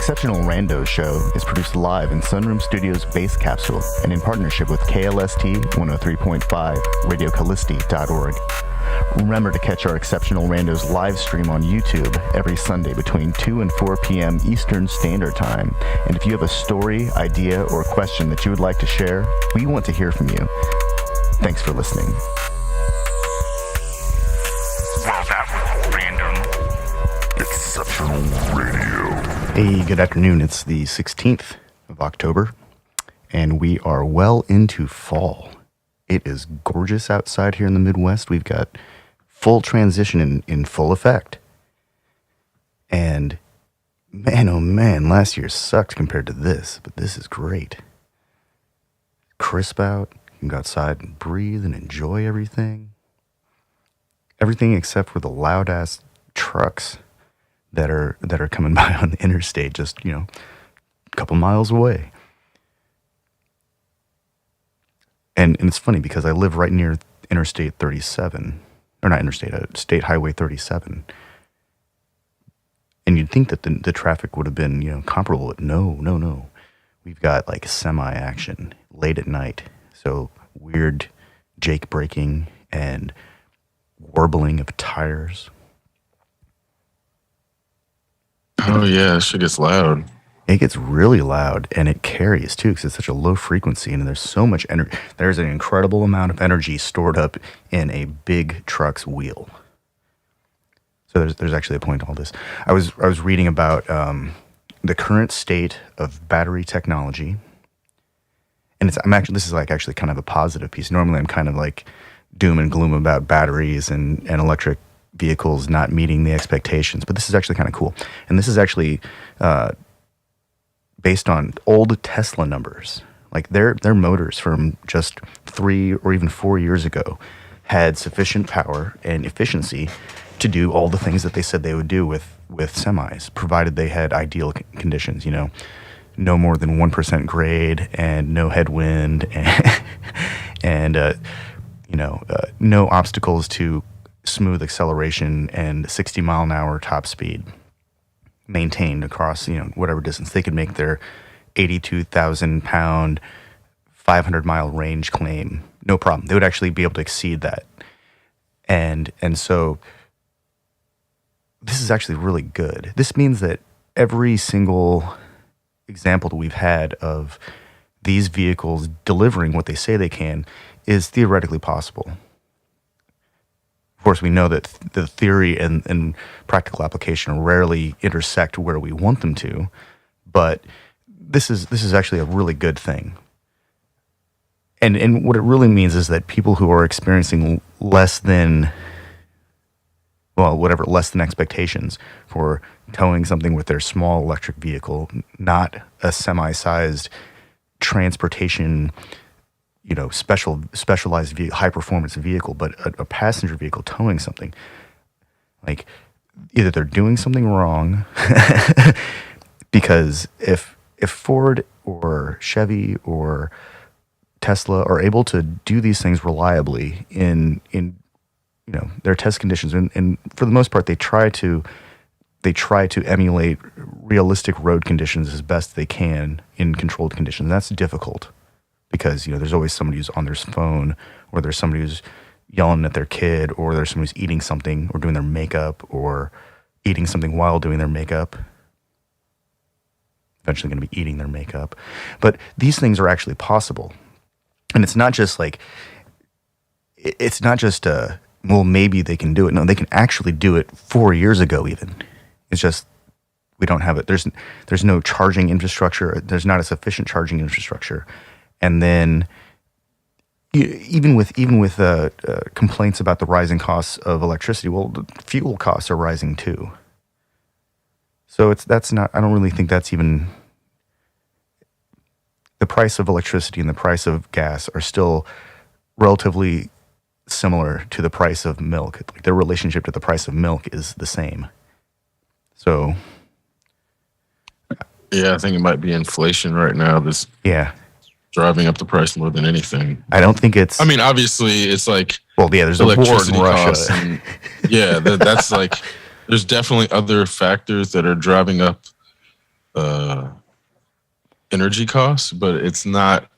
Exceptional Randos show is produced live in Sunroom Studios' Base Capsule and in partnership with KLST 103.5, RadioCallisti.org. Remember to catch our Exceptional Randos live stream on YouTube every Sunday between 2 and 4 p.m. Eastern Standard Time. And if you have a story, idea, or question that you would like to share, we want to hear from you. Thanks for listening. Well, that was random. Exceptional Radio. Hey, good afternoon. It's the 16th of October, and we are well into fall. It is gorgeous outside here in the Midwest. We've got full transition in full effect. And man, oh man, last year sucked compared to this, but this is great. Crisp out. You can go outside and breathe and enjoy everything. Everything except for the loud-ass trucks that are coming by on the interstate, just, a couple miles away. And it's funny because I live right near Interstate 37, or not Interstate, State Highway 37. And you'd think that the traffic would have been, comparable, but no. We've got like semi-action late at night. So weird jake braking and warbling of tires. Oh, yeah, shit gets loud. It gets really loud, and it carries, too, because it's such a low frequency, and there's so much energy. There's an incredible amount of energy stored up in a big truck's wheel. So there's actually a point to all this. I was reading about the current state of battery technology, and this is actually kind of a positive piece. Normally, I'm kind of like doom and gloom about batteries and electric vehicles not meeting the expectations, but this is actually kind of cool. And this is actually based on old Tesla numbers. Like their motors from just 3 or even 4 years ago had sufficient power and efficiency to do all the things that they said they would do with semis, provided they had ideal conditions, no more than 1% grade and no headwind and no obstacles to smooth acceleration and 60 mile an hour top speed maintained across, whatever distance. They could make their 82,000 pound, 500 mile range claim. No problem. They would actually be able to exceed that. And so this is actually really good. This means that every single example that we've had of these vehicles delivering what they say they can is theoretically possible. Of course, we know that the theory and practical application rarely intersect where we want them to, but this is actually a really good thing. And what it really means is that people who are experiencing less than expectations for towing something with their small electric vehicle, not a semi-sized transportation, specialized high performance vehicle, but a passenger vehicle towing something. Like either they're doing something wrong, because if Ford or Chevy or Tesla are able to do these things reliably in their test conditions, and for the most part they try to emulate realistic road conditions as best they can in controlled conditions. That's difficult. Because, there's always somebody who's on their phone, or there's somebody who's yelling at their kid, or there's somebody who's eating something or doing their makeup, or eating something while doing their makeup. Eventually going to be eating their makeup. But these things are actually possible. And it's not just maybe they can do it. No, they can actually do it 4 years ago even. It's just, we don't have it. There's no charging infrastructure. There's not a sufficient charging infrastructure. And then, even with complaints about the rising costs of electricity, well, the fuel costs are rising too. So I don't really think that's even, the price of electricity and the price of gas are still relatively similar to the price of milk. Like their relationship to the price of milk is the same. So, yeah, I think it might be inflation right now. Driving up the price more than anything. I don't think it's... I mean, obviously, it's like... Well, yeah, there's a war in Russia. And, that's like... There's definitely other factors that are driving up energy costs, but it's not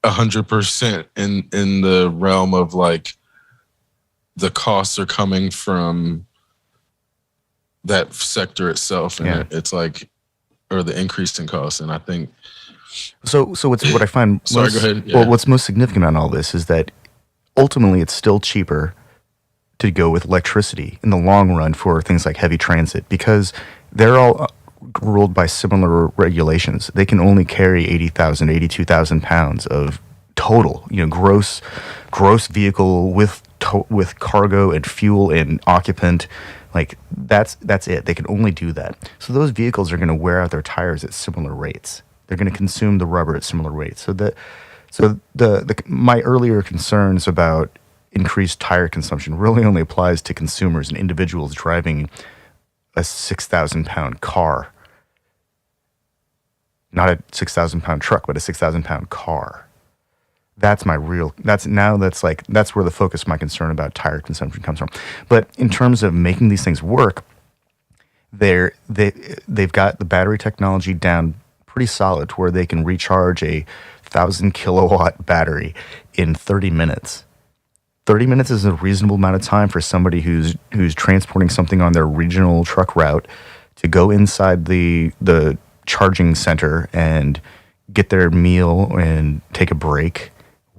100% in the realm of like the costs are coming from that sector itself, and it's like, or the increase in costs. And I think so. What I find sorry, most, go ahead. Yeah. well, what's most significant on all this is that ultimately it's still cheaper to go with electricity in the long run for things like heavy transit, because they're all ruled by similar regulations. They can only carry 82,000 pounds of total, gross vehicle with cargo and fuel and occupant. Like that's it. They can only do that. So those vehicles are going to wear out their tires at similar rates. They're going to consume the rubber at similar rates. So my earlier concerns about increased tire consumption really only applies to consumers and individuals driving a 6,000 pound car. Not a 6,000 pound truck, but a 6,000 pound car. That's where the focus of my concern about tire consumption comes from. But in terms of making these things work, they've got the battery technology down pretty solid to where they can recharge a 1,000 kilowatt battery in 30 minutes. 30 minutes is a reasonable amount of time for somebody who's transporting something on their regional truck route to go inside the charging center and get their meal and take a break,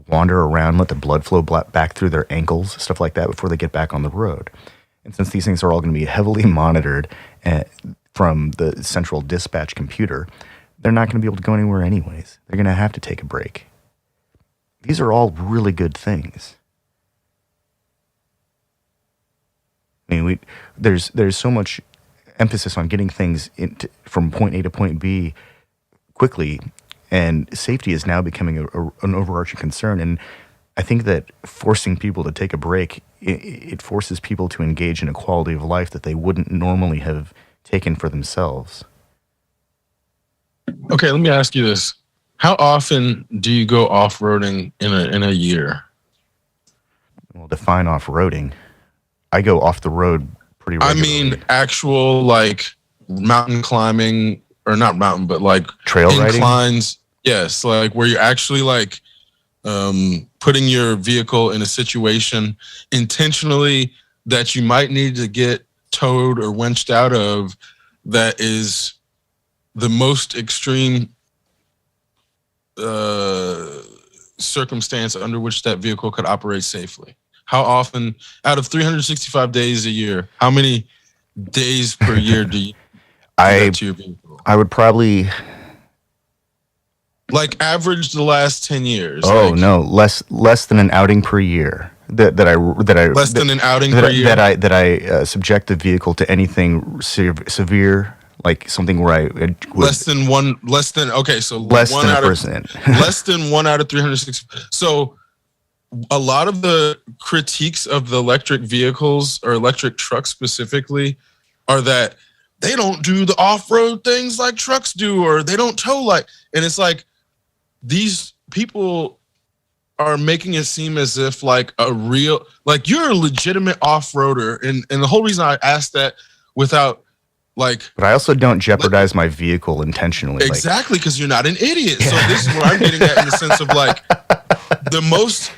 wander around, let the blood flow back through their ankles, stuff like that, before they get back on the road. And since these things are all going to be heavily monitored from the central dispatch computer, they're not going to be able to go anywhere anyways. They're going to have to take a break. These are all really good things. I mean, there's so much emphasis on getting things from point A to point B quickly, and safety is now becoming an overarching concern. And I think that forcing people to take a break, it forces people to engage in a quality of life that they wouldn't normally have taken for themselves. Okay, let me ask you this: how often do you go off-roading in a year? Well, define off-roading. I go off the road pretty regularly. I mean, actual like mountain climbing, or not mountain, but like trail inclines. riding? Yes, like where you're actually like putting your vehicle in a situation intentionally that you might need to get towed or winched out of, that is the most extreme circumstance under which that vehicle could operate safely. How often, out of 365 days a year, how many days per year do you do that to your vehicle? I would probably, like, average the last 10 years. Oh, like, no, less than an outing per year. That I subject the vehicle to anything severe, like something where I would, less than 1%. Less than 1 out of 360. So a lot of the critiques of the electric vehicles, or electric trucks specifically, are that they don't do the off-road things like trucks do, or they don't tow like, and it's like these people are making it seem as if like you're a legitimate off-roader. And the whole reason I asked that without like, but I also don't jeopardize my vehicle intentionally. Exactly, because you're not an idiot. Yeah. So this is where I'm getting at, in the sense of like the most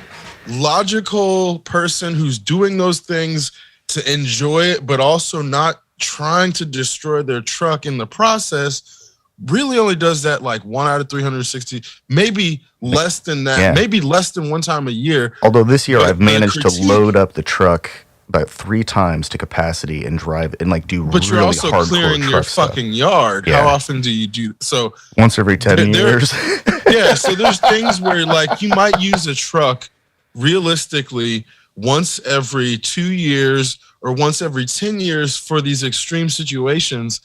logical person who's doing those things to enjoy it, but also not trying to destroy their truck in the process, really only does that like 1 out of 360, maybe less than that, maybe less than one time a year. Although this year I've managed to load up the truck about 3 times to capacity and drive and like do but really you're also hardcore clearing your fucking yard. How often do you do so? Once every 10 years. Yeah, so there's things where like you might use a truck realistically once every 2 years or once every 10 years for these extreme situations.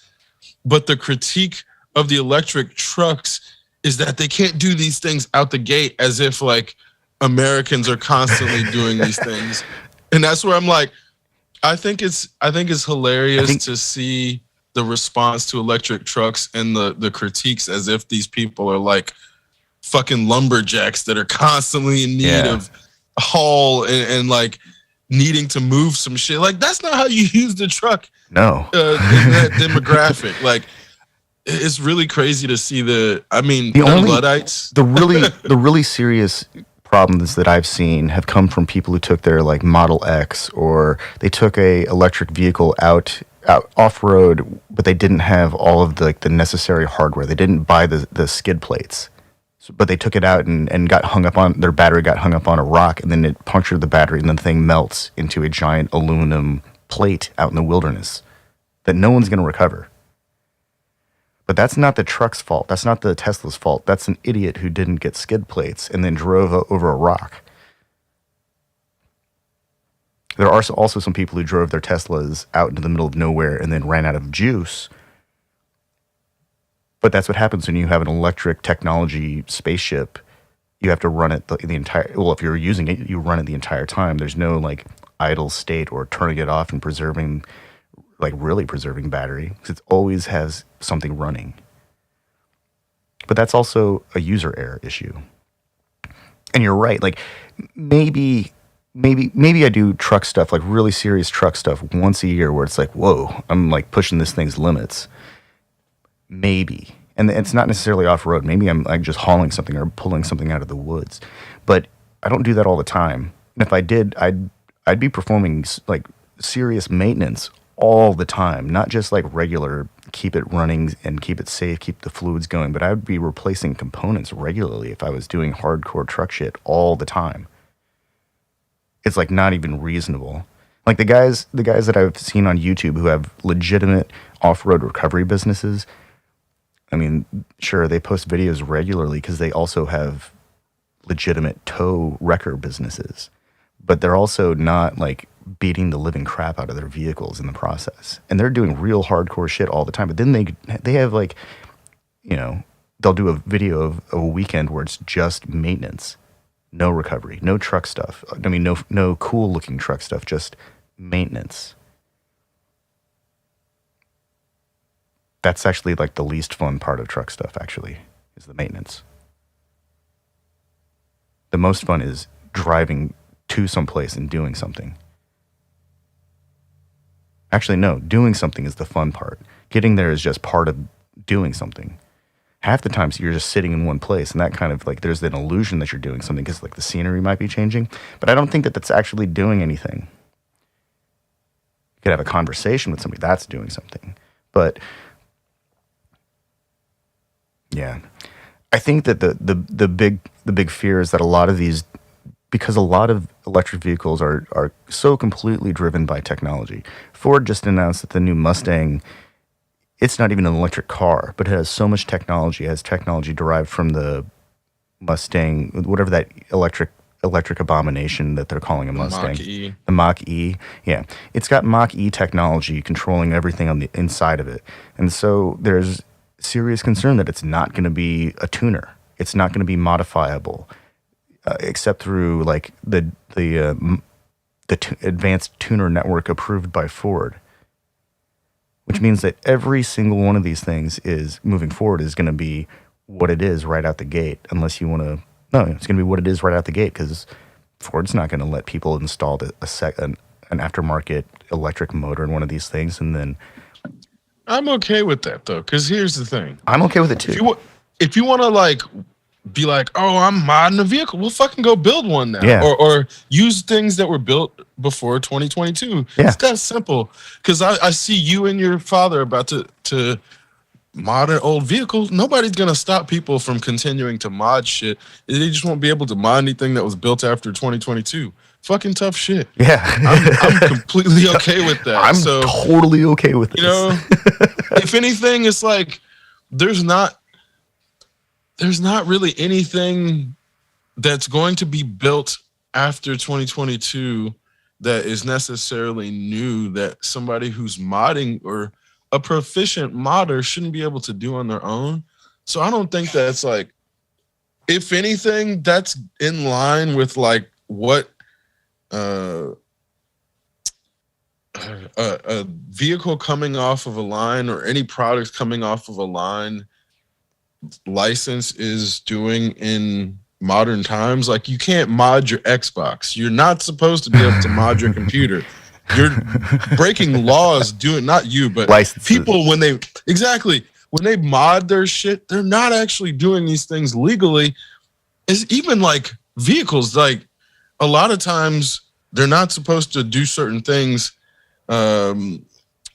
But the critique of the electric trucks is that they can't do these things out the gate, as if like Americans are constantly doing these things. And that's where I'm like, I think it's hilarious to see the response to electric trucks and the critiques, as if these people are like fucking lumberjacks that are constantly in need of haul and like needing to move some shit. Like, that's not how you use the truck. No. In that demographic. Like, it's really crazy to see the The Luddites. the really serious problems that I've seen have come from people who took their like Model X, or they took a electric vehicle out off road, but they didn't have all of the necessary hardware. They didn't buy the skid plates, but they took it out and got hung up on their battery, got hung up on a rock, and then it punctured the battery, and then the thing melts into a giant aluminum plate out in the wilderness that no one's going to recover. But that's not the truck's fault. That's not the Tesla's fault. That's an idiot who didn't get skid plates and then drove over a rock. There are also some people who drove their Teslas out into the middle of nowhere and then ran out of juice. But that's what happens when you have an electric technology spaceship. You have to run it the entire... Well, if you're using it, you run it the entire time. There's no, like, idle state or turning it off and preserving... like really preserving battery, because it always has something running. But that's also a user error issue. And you're right, like maybe I do truck stuff, like really serious truck stuff once a year where it's like, whoa, I'm like pushing this thing's limits. Maybe. And it's not necessarily off-road. Maybe I'm like just hauling something or pulling something out of the woods. But I don't do that all the time. And if I did, I'd be performing like serious maintenance all the time, not just like regular keep it running and keep it safe, keep the fluids going, but I would be replacing components regularly if I was doing hardcore truck shit all the time. It's like not even reasonable. Like the guys that I've seen on YouTube who have legitimate off-road recovery businesses, I mean, sure, they post videos regularly because they also have legitimate tow wrecker businesses, but they're also not like beating the living crap out of their vehicles in the process. And they're doing real hardcore shit all the time. But then they have like, you know, they'll do a video of a weekend where it's just maintenance, no recovery, no truck stuff. I mean, no cool looking truck stuff, just maintenance. That's actually like the least fun part of truck stuff, actually, is the maintenance. The most fun is driving to someplace and doing something. Actually, no, doing something is the fun part. Getting there is just part of doing something. Half the time, you're just sitting in one place, and that kind of like there's an illusion that you're doing something because like the scenery might be changing, but I don't think that that's actually doing anything. You could have a conversation with somebody, that's doing something. But yeah, I think that the big fear is that a lot of these, because a lot of electric vehicles are so completely driven by technology. Ford just announced that the new Mustang, it's not even an electric car, but it has so much technology. It has technology derived from the Mustang, whatever that electric abomination that they're calling a Mustang. Mach-E. The Mach-E. Yeah. It's got Mach-E technology controlling everything on the inside of it. And so there's serious concern that it's not going to be a tuner. It's not going to be modifiable. Except through like the advanced tuner network approved by Ford, which means that every single one of these things is moving forward is going to be what it is right out the gate. Unless you want to, no, it's going to be what it is right out the gate because Ford's not going to let people install an aftermarket electric motor in one of these things and then. I'm okay with that though, because here's the thing. I'm okay with it too. If you want to like. Be like, oh, I'm modding a vehicle. We'll fucking go build one now. Yeah. Or use things that were built before 2022. Yeah. It's that simple. Because I see you and your father about to mod an old vehicle. Nobody's going to stop people from continuing to mod shit. They just won't be able to mod anything that was built after 2022. Fucking tough shit. Yeah. I'm completely okay with that. I'm totally okay with this. You know, if anything, it's like there's not really anything that's going to be built after 2022 that is necessarily new that somebody who's modding or a proficient modder shouldn't be able to do on their own. So I don't think that's like, if anything, that's in line with like what a vehicle coming off of a line or any products coming off of a line license is doing in modern times. Like you can't mod your Xbox. You're not supposed to be able to mod your computer. You're breaking laws doing, not you, but licenses. People when they exactly when they mod their shit, they're not actually doing these things legally. It's even like vehicles, like a lot of times they're not supposed to do certain things,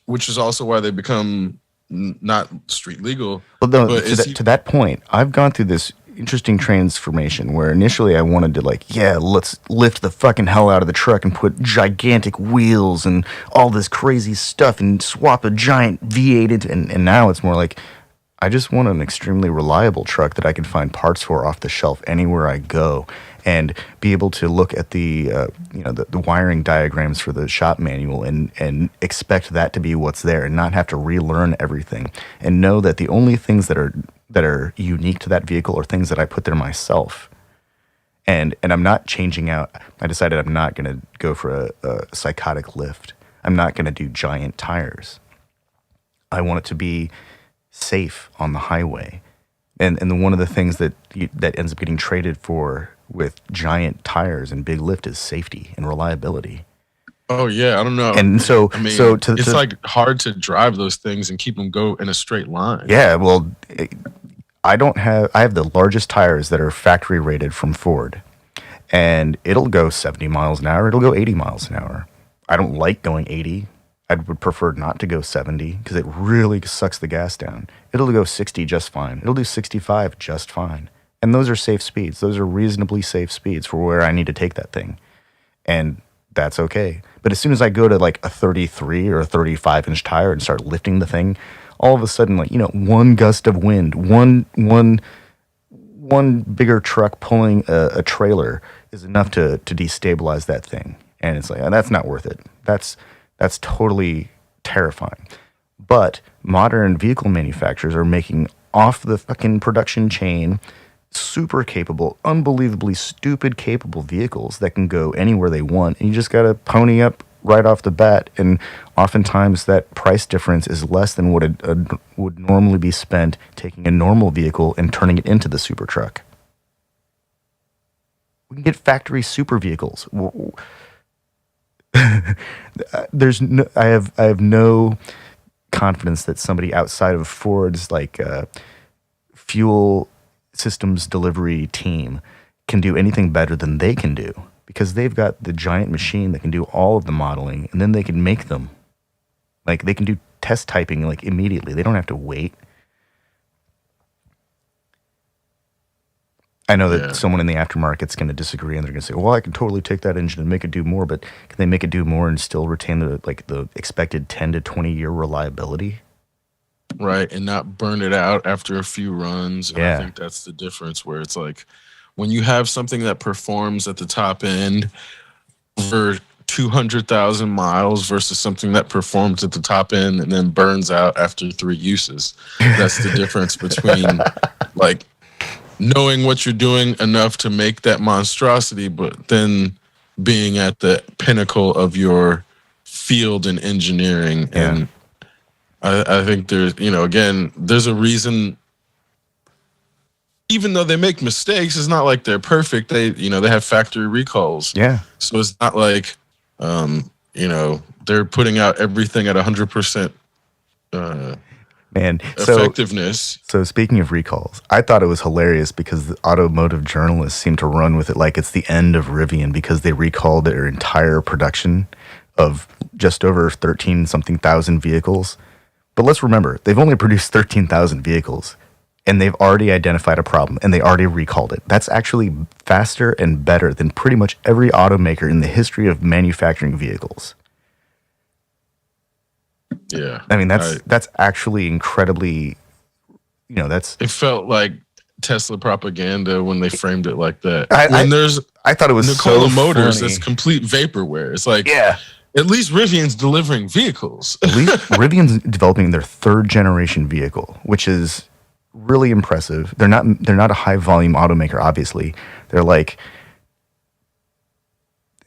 which is also why they become not street legal. Well, no, But to that point, I've gone through this interesting transformation where initially I wanted to like, yeah, let's lift the fucking hell out of the truck and put gigantic wheels and all this crazy stuff and swap a giant V8 into, and now it's more like, I just want an extremely reliable truck that I can find parts for off the shelf anywhere I go, and be able to look at the the wiring diagrams for the shop manual and expect that to be what's there, and not have to relearn everything, and know that the only things that are unique to that vehicle are things that I put there myself. And I'm not changing out. I decided I'm not going to go for a psychotic lift. I'm not going to do giant tires. I want it to be safe on the highway, and one of the things that ends up getting traded for with giant tires and big lift is safety and reliability. Oh yeah, I don't know. And so, I mean, it's like hard to drive those things and keep them go in a straight line. Yeah, well, I have the largest tires that are factory rated from Ford, and it'll go 70 miles an hour. It'll go 80 miles an hour. I don't like going 80. I would prefer not to go 70 because it really sucks the gas down. It'll go 60 just fine. It'll do 65 just fine. And those are safe speeds. Those are reasonably safe speeds for where I need to take that thing. And that's okay. But as soon as I go to like a 33 or a 35-inch tire and start lifting the thing, all of a sudden, like, one gust of wind, one bigger truck pulling a trailer is enough to destabilize that thing. And it's like, that's not worth it. That's totally terrifying. But modern vehicle manufacturers are making off the fucking production chain super capable, unbelievably stupid capable vehicles that can go anywhere they want. And you just got to pony up right off the bat. And oftentimes that price difference is less than what would normally be spent taking a normal vehicle and turning it into the super truck. We can get factory super vehicles. I have no confidence that somebody outside of Ford's like fuel systems delivery team can do anything better than they can do, because they've got the giant machine that can do all of the modeling, and then they can make them. Like, they can do test typing like immediately. They don't have to wait. I know that someone in the aftermarket's going to disagree, and they're going to say, well, I can totally take that engine and make it do more, but can they make it do more and still retain the expected 10 to 20 year reliability? Right, and not burn it out after a few runs. And Yeah. I think that's the difference, where it's like when you have something that performs at the top end for 200,000 miles versus something that performs at the top end and then burns out after 3 uses. That's the difference between like knowing what you're doing enough to make that monstrosity, but then being at the pinnacle of your field in engineering. Yeah. And I think there's, again, there's a reason, even though they make mistakes, it's not like they're perfect. They have factory recalls. Yeah. So it's not like, they're putting out everything at 100%. And effectiveness. So speaking of recalls, I thought it was hilarious because the automotive journalists seem to run with it like it's the end of Rivian, because they recalled their entire production of just over 13-something thousand vehicles. But let's remember, they've only produced 13,000 vehicles, and they've already identified a problem, and they already recalled it. That's actually faster and better than pretty much every automaker in the history of manufacturing vehicles. Yeah. I mean, that's actually incredibly, that's... It felt like Tesla propaganda when they framed it like that. I thought it was Nikola so Motors, funny. that's complete vaporware. It's like, Yeah. At least Rivian's delivering vehicles. At least Rivian's developing their 3rd generation vehicle, which is really impressive. They're not a high volume automaker, obviously. They're like,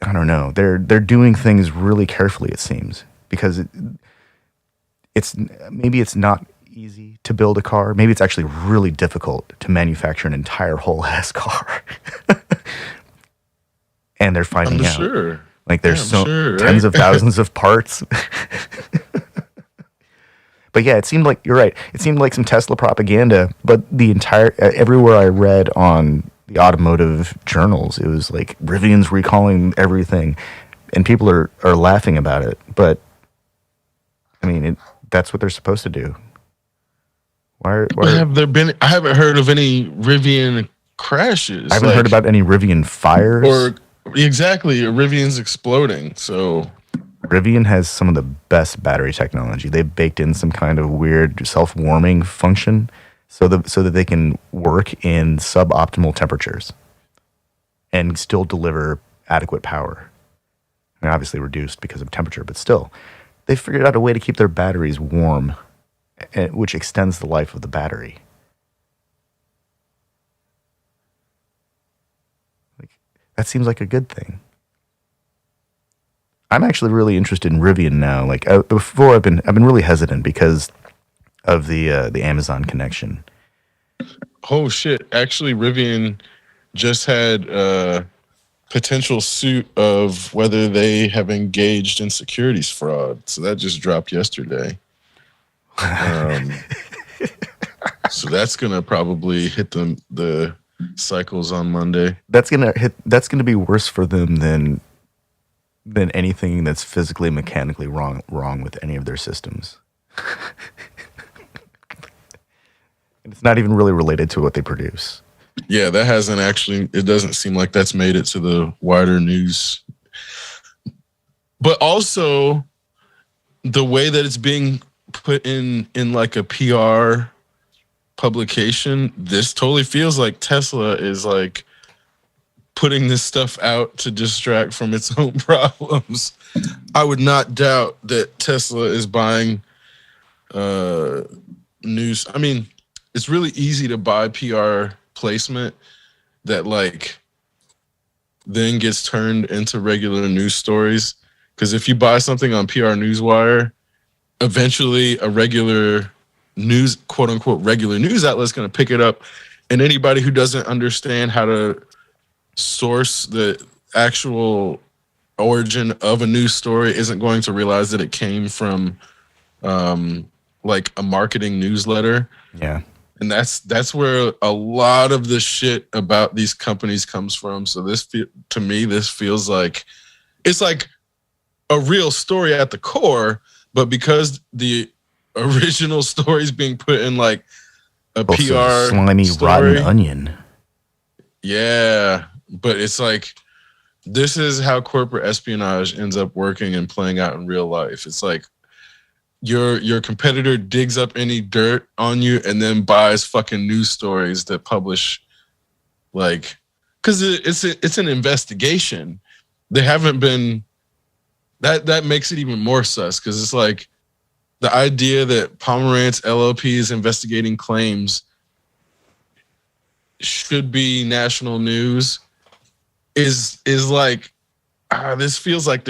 I don't know. They're doing things really carefully, it seems, because maybe it's not easy to build a car. Maybe it's actually really difficult to manufacture an entire whole ass car. And they're finding out. Sure. Like, there's tens of thousands of parts. But yeah, it seemed like you're right. It seemed like some Tesla propaganda, but the entire everywhere I read on the automotive journals, it was like Rivian's recalling everything, and people are laughing about it. But I mean, that's what they're supposed to do. Why Have there been? I haven't heard of any Rivian crashes. I haven't heard about any Rivian fires. Or exactly, Rivian's exploding. So Rivian has some of the best battery technology. They've baked in some kind of weird self-warming function so that they can work in suboptimal temperatures and still deliver adequate power. I mean, obviously reduced because of temperature, but still, they figured out a way to keep their batteries warm, which extends the life of the battery. That seems like a good thing. I'm actually really interested in Rivian now. Like before, I've been really hesitant because of the Amazon connection. oh shit! Actually, Rivian just had a potential suit of whether they have engaged in securities fraud. So that just dropped yesterday. So that's gonna probably hit the cycles on Monday. That's gonna be worse for them than anything that's physically mechanically wrong with any of their systems. And it's not even really related to what they produce. Yeah, that hasn't actually. It doesn't seem like that's made it to the wider news. But also, the way that it's being put in like a PR publication, this totally feels like Tesla is like putting this stuff out to distract from its own problems. I would not doubt that Tesla is buying news. I mean, it's really easy to buy PR placement that like then gets turned into regular news stories. Because if you buy something on PR Newswire, eventually a regular news, quote unquote, regular news outlet is going to pick it up. And anybody who doesn't understand how to source the actual origin of a news story isn't going to realize that it came from like a marketing newsletter. Yeah. And that's where a lot of the shit about these companies comes from. So to me, this feels like it's like a real story at the core, but because the original story is being put in like a PR slimy story, rotten onion. Yeah, but it's like this is how corporate espionage ends up working and playing out in real life. It's like your competitor digs up any dirt on you and then buys fucking news stories that publish, like, because it's an investigation. They haven't been. That makes it even more sus, because it's like the idea that Pomerantz LLP is investigating claims should be national news is like this feels like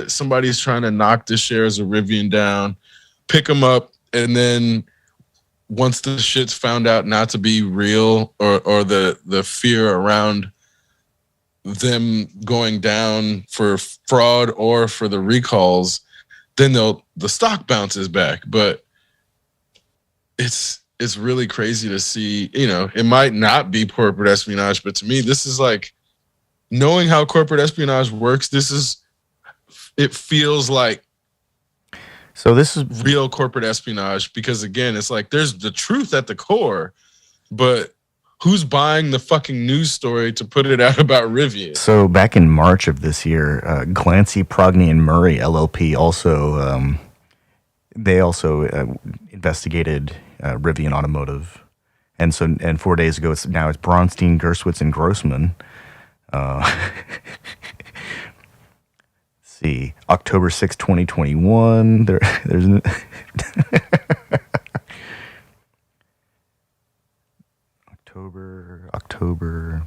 somebody's trying to knock the shares of Rivian down, pick them up, and then once the shit's found out not to be real, or the fear around them going down for fraud or for the recalls, then the stock bounces back. But it's really crazy to see. It might not be corporate espionage, but to me, this is like knowing how corporate espionage works. It feels like so this is real corporate espionage, because again, it's like there's the truth at the core, but who's buying the fucking news story to put it out about Rivian? So back in March of this year, Glancy, Progney, and Murray LLP also investigated Rivian Automotive, and 4 days ago it's Braunstein, Gerswitz, and Grossman. Let's see, October 6, 2021. There's October.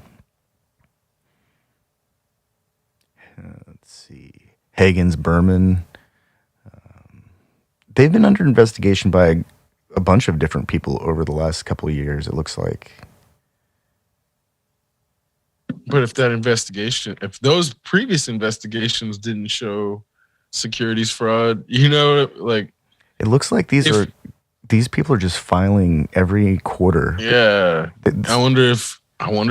Let's see. Hagens, Berman. They've been under investigation by a bunch of different people over the last couple of years, it looks like. But if those previous investigations didn't show securities fraud, like it looks like these are these people are just filing every quarter. Yeah. I wonder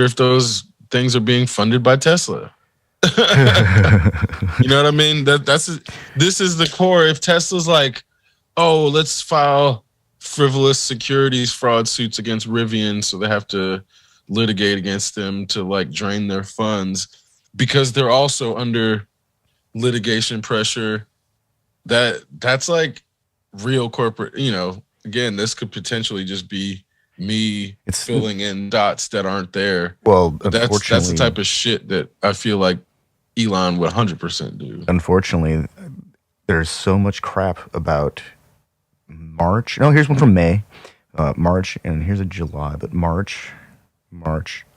if those things are being funded by Tesla. You know what I mean? This is the core. If Tesla's like, oh, let's file frivolous securities fraud suits against Rivian, so they have to litigate against them to like drain their funds because they're also under litigation pressure. That's like real corporate. You know, again, this could potentially just be me filling in dots that aren't there. Well, that's the type of shit that I feel like Elon would 100% do. Unfortunately, there's so much crap about March. No, here's one from May, March, and here's a July, but March.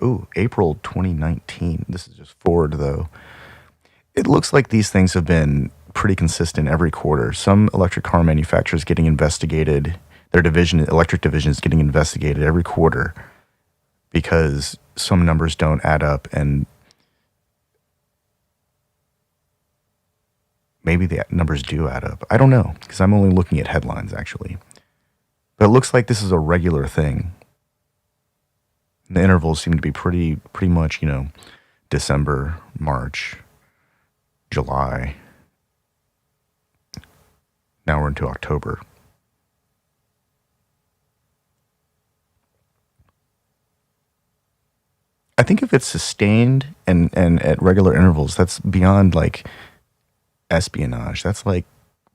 Ooh, April 2019. This is just forward though. It looks like these things have been pretty consistent every quarter. Some electric car manufacturers getting investigated. Their electric division is getting investigated every quarter because some numbers don't add up, and maybe the numbers do add up. I don't know, because I'm only looking at headlines, actually. But it looks like this is a regular thing. The intervals seem to be pretty much, you know, December, March, July. Now we're into October. I think if it's sustained and at regular intervals, that's beyond like espionage. That's like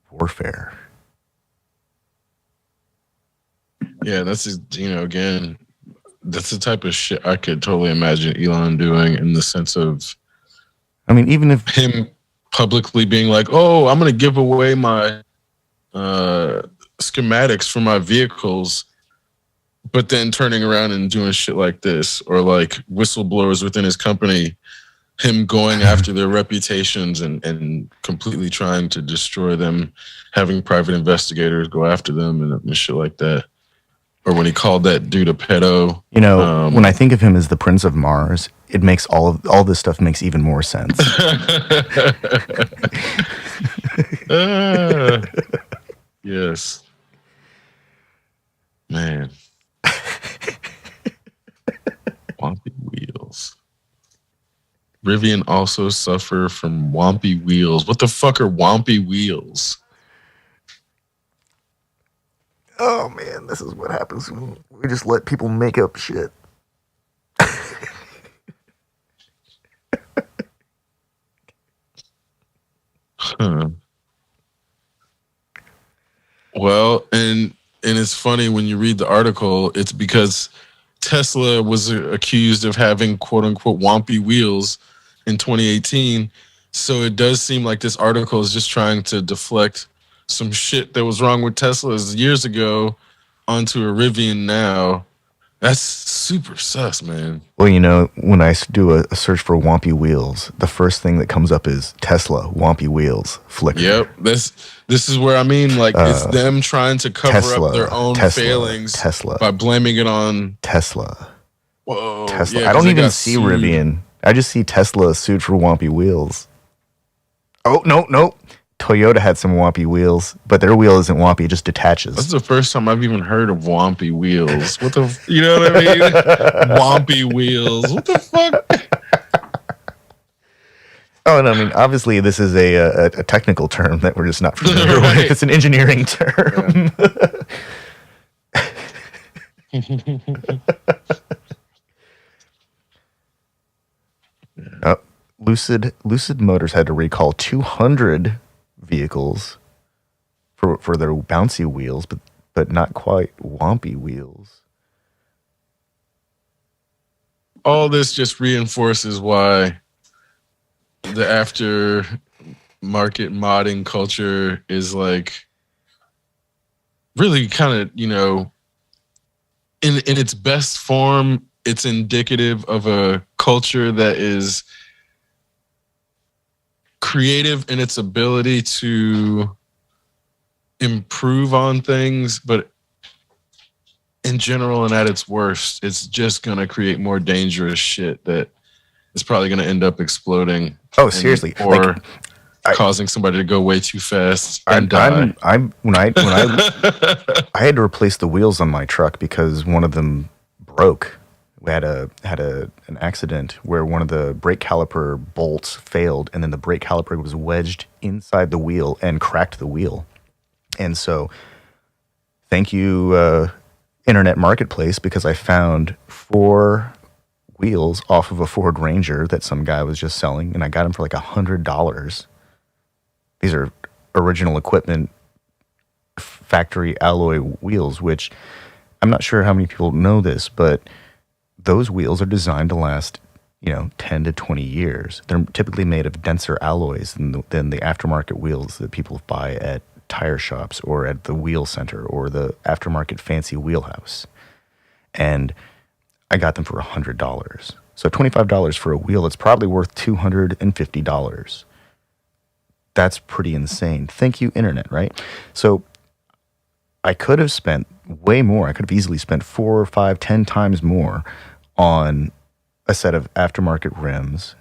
warfare. Yeah, that's, you know, again, that's the type of shit I could totally imagine Elon doing, in the sense of, I mean, even if him publicly being like, oh, I'm going to give away my schematics for my vehicles, but then turning around and doing shit like this, or like whistleblowers within his company, him going after their reputations and completely trying to destroy them, having private investigators go after them and shit like that. Or when he called that dude a pedo. You know, when I think of him as the Prince of Mars, it makes all this stuff makes even more sense. Yes. Man. Wompy wheels. Rivian also suffer from wompy wheels. What the fuck are wompy wheels? Oh man, this is what happens when we just let people make up shit. Huh. Well, and it's funny when you read the article, it's because Tesla was accused of having quote unquote wompy wheels in 2018. So it does seem like this article is just trying to deflect some shit that was wrong with Teslas years ago onto a Rivian now. That's super sus, man. Well, you know, when I do a search for wompy wheels, the first thing that comes up is Tesla wompy wheels flicker. Yep, this is where I mean, like, it's them trying to cover up their own failings by blaming it on Tesla. Whoa, Tesla. yeah, I don't even see Rivian. I just see Tesla sued for wompy wheels. Oh no. Toyota had some wompy wheels, but their wheel isn't wompy; it just detaches. That's the first time I've even heard of wompy wheels. What the, you know what I mean? Wompy wheels. What the fuck? Oh, no, I mean, obviously, this is a technical term that we're just not familiar Right. with. It's an engineering term. Lucid Motors had to recall 200 vehicles for their bouncy wheels, but not quite wompy wheels. All this just reinforces why the after market modding culture is like really kind of, you know, in its best form, it's indicative of a culture that is creative in its ability to improve on things, but in general and at its worst, it's just going to create more dangerous shit that is probably going to end up exploding. Oh, seriously. Or causing somebody to go way too fast I'm, and die. when I had to replace the wheels on my truck because one of them broke. We had an accident where one of the brake caliper bolts failed, and then the brake caliper was wedged inside the wheel and cracked the wheel. And so, thank you, Internet Marketplace, because I found 4 wheels off of a Ford Ranger that some guy was just selling, and I got them for like $100. These are original equipment factory alloy wheels, which I'm not sure how many people know this, but those wheels are designed to last, 10 to 20 years. They're typically made of denser alloys than the aftermarket wheels that people buy at tire shops or at the wheel center or the aftermarket fancy wheelhouse. And I got them for $100. So $25 for a wheel, it's probably worth $250. That's pretty insane. Thank you, Internet, right? So I could have spent way more. I could have easily spent 4 or 5, 10 times more on a set of aftermarket rims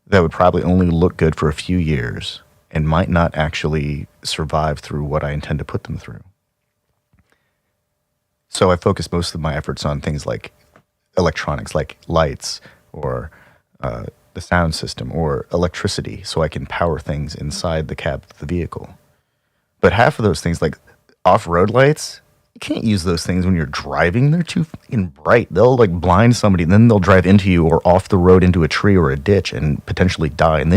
that would probably only look good for a few years and might not actually survive through what I intend to put them through. So I focus most of my efforts on things like electronics, like lights or the sound system or electricity, so I can power things inside the cab of the vehicle. But half of those things, like off-road lights, you can't use those things when you're driving. They're too fucking bright. They'll like blind somebody, and then they'll drive into you or off the road into a tree or a ditch and potentially die. And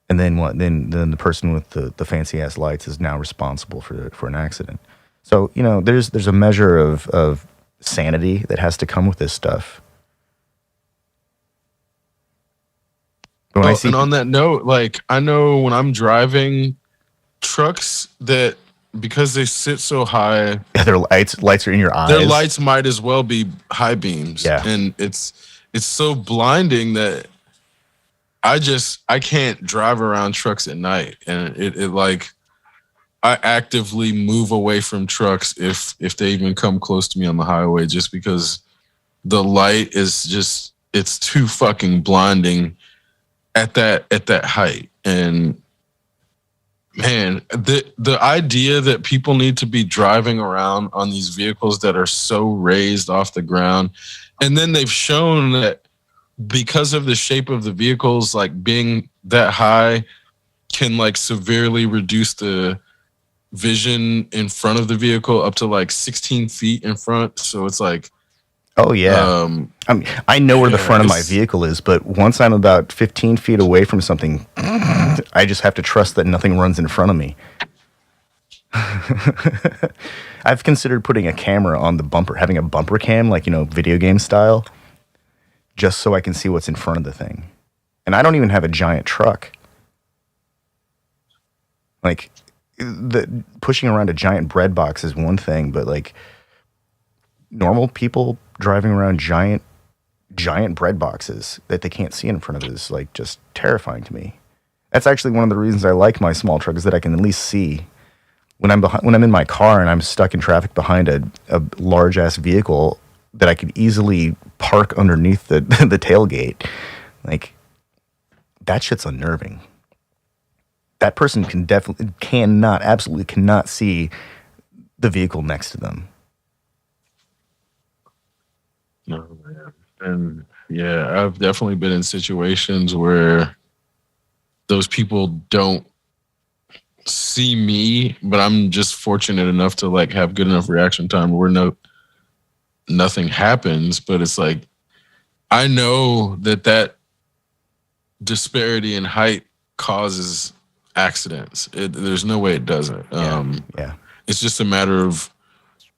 then what? Then the person with the fancy ass lights is now responsible for an accident. So there's a measure of sanity that has to come with this stuff. And on that note, like I know when I'm driving trucks that because they sit so high, their lights are in your eyes. Their lights might as well be high beams. Yeah. And it's so blinding that I can't drive around trucks at night. And it like I actively move away from trucks if they even come close to me on the highway, just because the light is just, it's too fucking blinding at that height. And man, the idea that people need to be driving around on these vehicles that are so raised off the ground, and then they've shown that because of the shape of the vehicles, like being that high can like severely reduce the vision in front of the vehicle up to like 16 feet in front. So it's like, oh yeah, I know where the front of my vehicle is, but once I'm about 15 feet away from something, I just have to trust that nothing runs in front of me. I've considered putting a camera on the bumper, having a bumper cam, like, video game style, just so I can see what's in front of the thing. And I don't even have a giant truck. Like, pushing around a giant bread box is one thing, but like normal people driving around giant bread boxes that they can't see in front of it is like just terrifying to me. That's actually one of the reasons I like my small truck, is that I can at least see when I'm in my car and I'm stuck in traffic behind a large ass vehicle that I could easily park underneath the tailgate. Like, that shit's unnerving. That person absolutely cannot see the vehicle next to them. No, man. And yeah, I've definitely been in situations where those people don't see me, but I'm just fortunate enough to like have good enough reaction time where nothing happens. But it's like, I know that disparity in height causes accidents. There's no way it doesn't. Yeah. It's just a matter of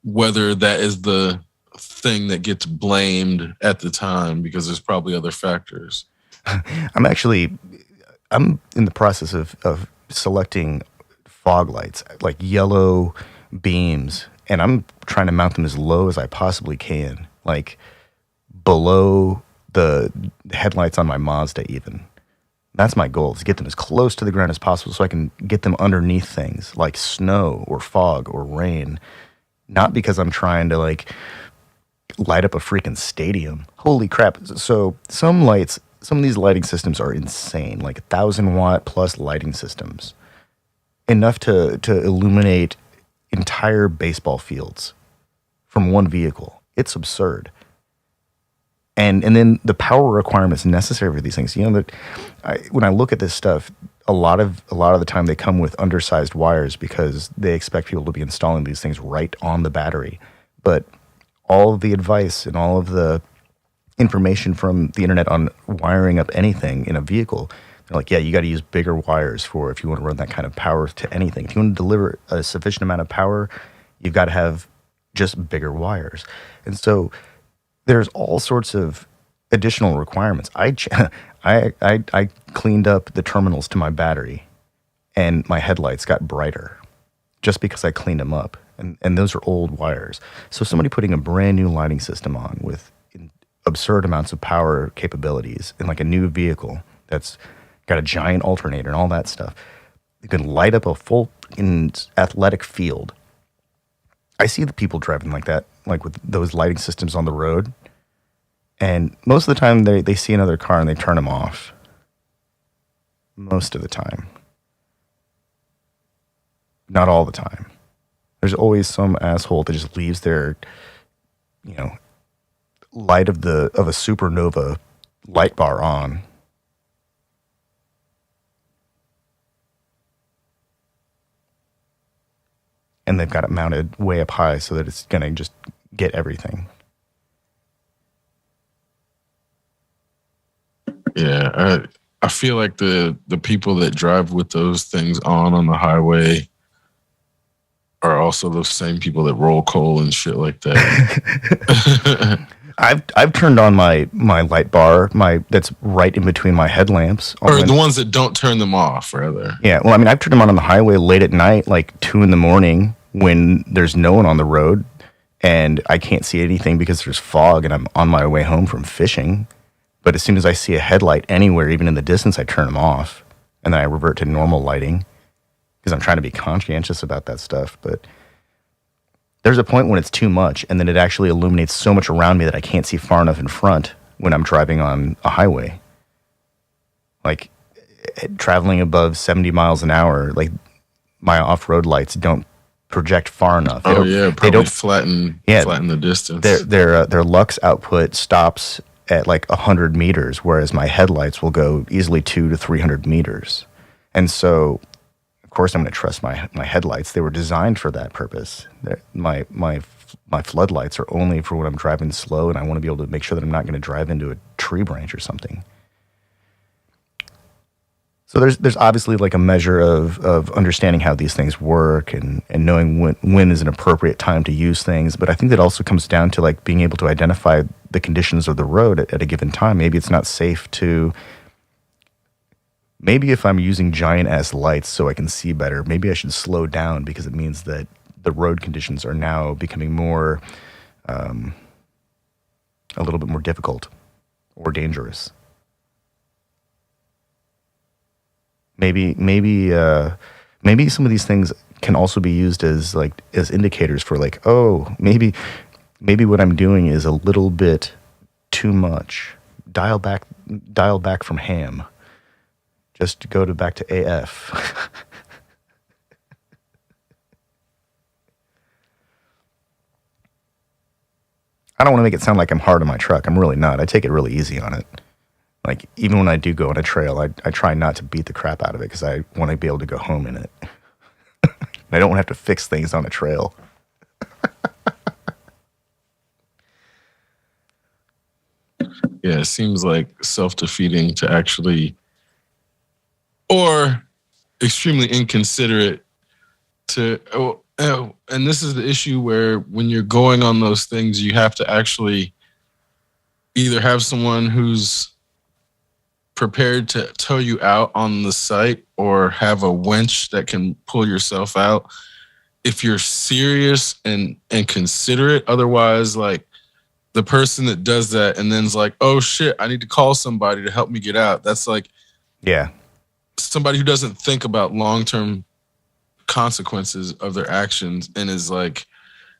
whether that is the thing that gets blamed at the time, because there's probably other factors. I'm in the process of selecting fog lights, like yellow beams, and I'm trying to mount them as low as I possibly can, like below the headlights on my Mazda even. That's my goal, is to get them as close to the ground as possible so I can get them underneath things like snow or fog or rain. Not because I'm trying to like light up a freaking stadium. Holy crap. So some lights some of these lighting systems are insane, like 1,000-watt plus lighting systems, enough to illuminate entire baseball fields from one vehicle. It's absurd. And then the power requirements necessary for these things. You know, when I look at this stuff, a lot of the time they come with undersized wires because they expect people to be installing these things right on the battery. But all of the advice and all of the information from the internet on wiring up anything in a vehicle, they're like, yeah, you got to use bigger wires for if you want to run that kind of power to anything. If you want to deliver a sufficient amount of power, you've got to have just bigger wires. And so there's all sorts of additional requirements. I cleaned up the terminals to my battery, and my headlights got brighter just because I cleaned them up. And those are old wires. So somebody putting a brand new lighting system on with absurd amounts of power capabilities in like a new vehicle that's got a giant alternator and all that stuff, you can light up a full athletic field. I see the people driving like that, like with those lighting systems on the road. And most of the time they see another car and they turn them off. Most of the time. Not all the time. There's always some asshole that just leaves their, light of a supernova light bar on. And they've got it mounted way up high so that it's going to just get everything. Yeah, I feel like the people that drive with those things on the highway are also those same people that roll coal and shit like that. I've turned on my light bar, that's right in between my headlamps. Or the ones that don't turn them off, rather. Yeah, well, I mean, I've turned them on the highway late at night, like 2 a.m. when there's no one on the road and I can't see anything because there's fog and I'm on my way home from fishing. But as soon as I see a headlight anywhere, even in the distance, I turn them off and then I revert to normal lighting because I'm trying to be conscientious about that stuff. But there's a point when it's too much and then it actually illuminates so much around me that I can't see far enough in front when I'm driving on a highway. Like traveling above 70 miles an hour, like my off-road lights don't project far enough. They don't flatten the distance. Their lux output stops at like 100 meters, whereas my headlights will go easily 200 to 300 meters. And so, of course, I'm going to trust my headlights. They were designed for that purpose. My floodlights are only for when I'm driving slow, and I want to be able to make sure that I'm not going to drive into a tree branch or something. So there's obviously like a measure of understanding how these things work and knowing when is an appropriate time to use things. But I think that also comes down to like being able to identify the conditions of the road at a given time. Maybe it's not safe to, maybe if I'm using giant ass lights so I can see better, maybe I should slow down because it means that the road conditions are now becoming more, a little bit more difficult or dangerous. Maybe some of these things can also be used as indicators for like, oh, maybe what I'm doing is a little bit too much. Dial back from ham. Just go back to AF. I don't want to make it sound like I'm hard on my truck. I'm really not. I take it really easy on it. Like, even when I do go on a trail, I try not to beat the crap out of it because I want to be able to go home in it. I don't want to have to fix things on a trail. Yeah, it seems like self-defeating to actually, or extremely inconsiderate to, and this is the issue where when you're going on those things, you have to actually either have someone who's prepared to tow you out on the site or have a winch that can pull yourself out if you're serious and considerate. Otherwise, like, the person that does that and then's like, oh shit, I need to call somebody to help me get out. That's like, yeah, somebody who doesn't think about long-term consequences of their actions and is like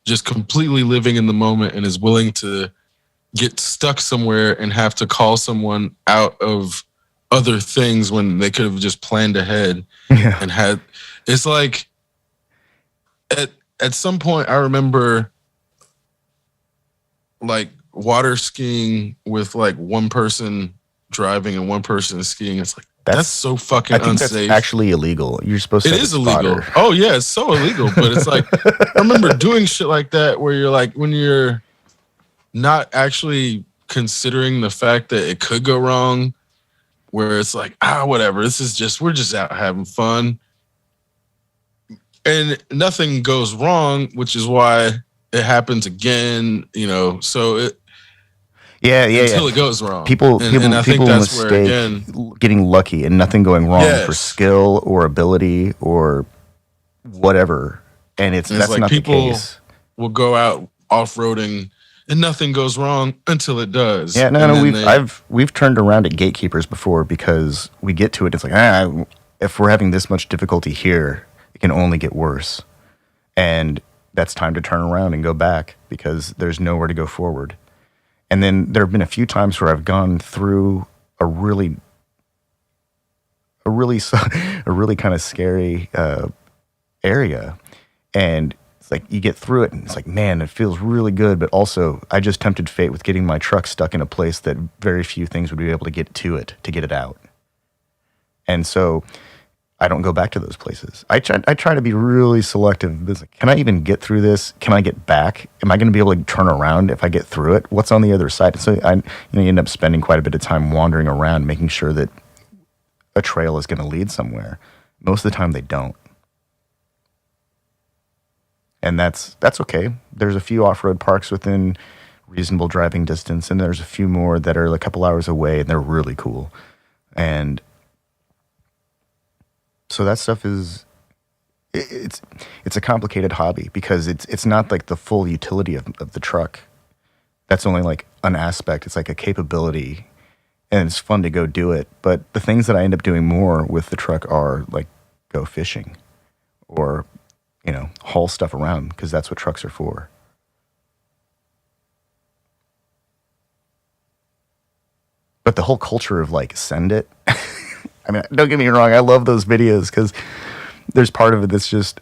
just completely living in the moment and is willing to get stuck somewhere and have to call someone out of other things when they could have just planned ahead Yeah. and had. It's like at some point I remember like water skiing with like one person driving and one person skiing. It's like that's so fucking I think unsafe. that's actually illegal. You're supposed to. It have is a illegal. spotter. Oh yeah, it's so illegal. But it's like I remember doing shit like that where you're like when you're not actually considering the fact that it could go wrong, where it's like whatever. We're just out having fun, and nothing goes wrong, which is why it happens again. So it. Yeah. Until it goes wrong. People I think that's mistake where, again, getting lucky and nothing going wrong Yes. for skill or ability or whatever. And that's like not people the case. will go out off-roading and nothing goes wrong until it does. Yeah, we've turned around at gatekeepers before because we get to it. It's like, if we're having this much difficulty here, it can only get worse. And that's time to turn around and go back because there's nowhere to go forward. And then there have been a few times where I've gone through a really kind of scary area, and it's like you get through it, and it's like, man, it feels really good. But also, I just tempted fate with getting my truck stuck in a place that very few things would be able to get it out. And so I don't go back to those places. I try to be really selective. It's like, can I even get through this? Can I get back? Am I going to be able to turn around if I get through it? What's on the other side? So you end up spending quite a bit of time wandering around, making sure that a trail is going to lead somewhere. Most of the time, they don't, and that's okay. There's a few off-road parks within reasonable driving distance, and there's a few more that are a couple hours away, and they're really cool. And so that stuff it's a complicated hobby because it's not like the full utility of the truck. That's only like an aspect. It's like a capability, and it's fun to go do it. But the things that I end up doing more with the truck are like go fishing or, haul stuff around because that's what trucks are for. But the whole culture of like send it. I mean, don't get me wrong. I love those videos because there's part of it that's just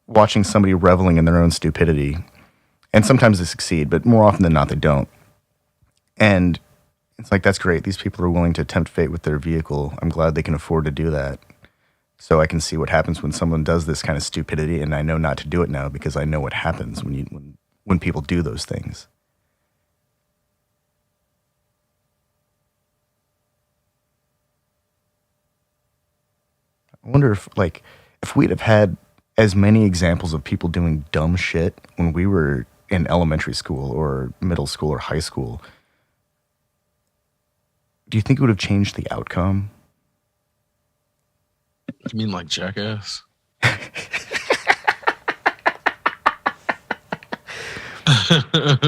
watching somebody reveling in their own stupidity. And sometimes they succeed, but more often than not, they don't. And it's like, that's great. These people are willing to tempt fate with their vehicle. I'm glad they can afford to do that. So I can see what happens when someone does this kind of stupidity, and I know not to do it now because I know what happens when people do those things. I wonder if we'd have had as many examples of people doing dumb shit when we were in elementary school or middle school or high school. Do you think it would have changed the outcome? You mean like Jackass?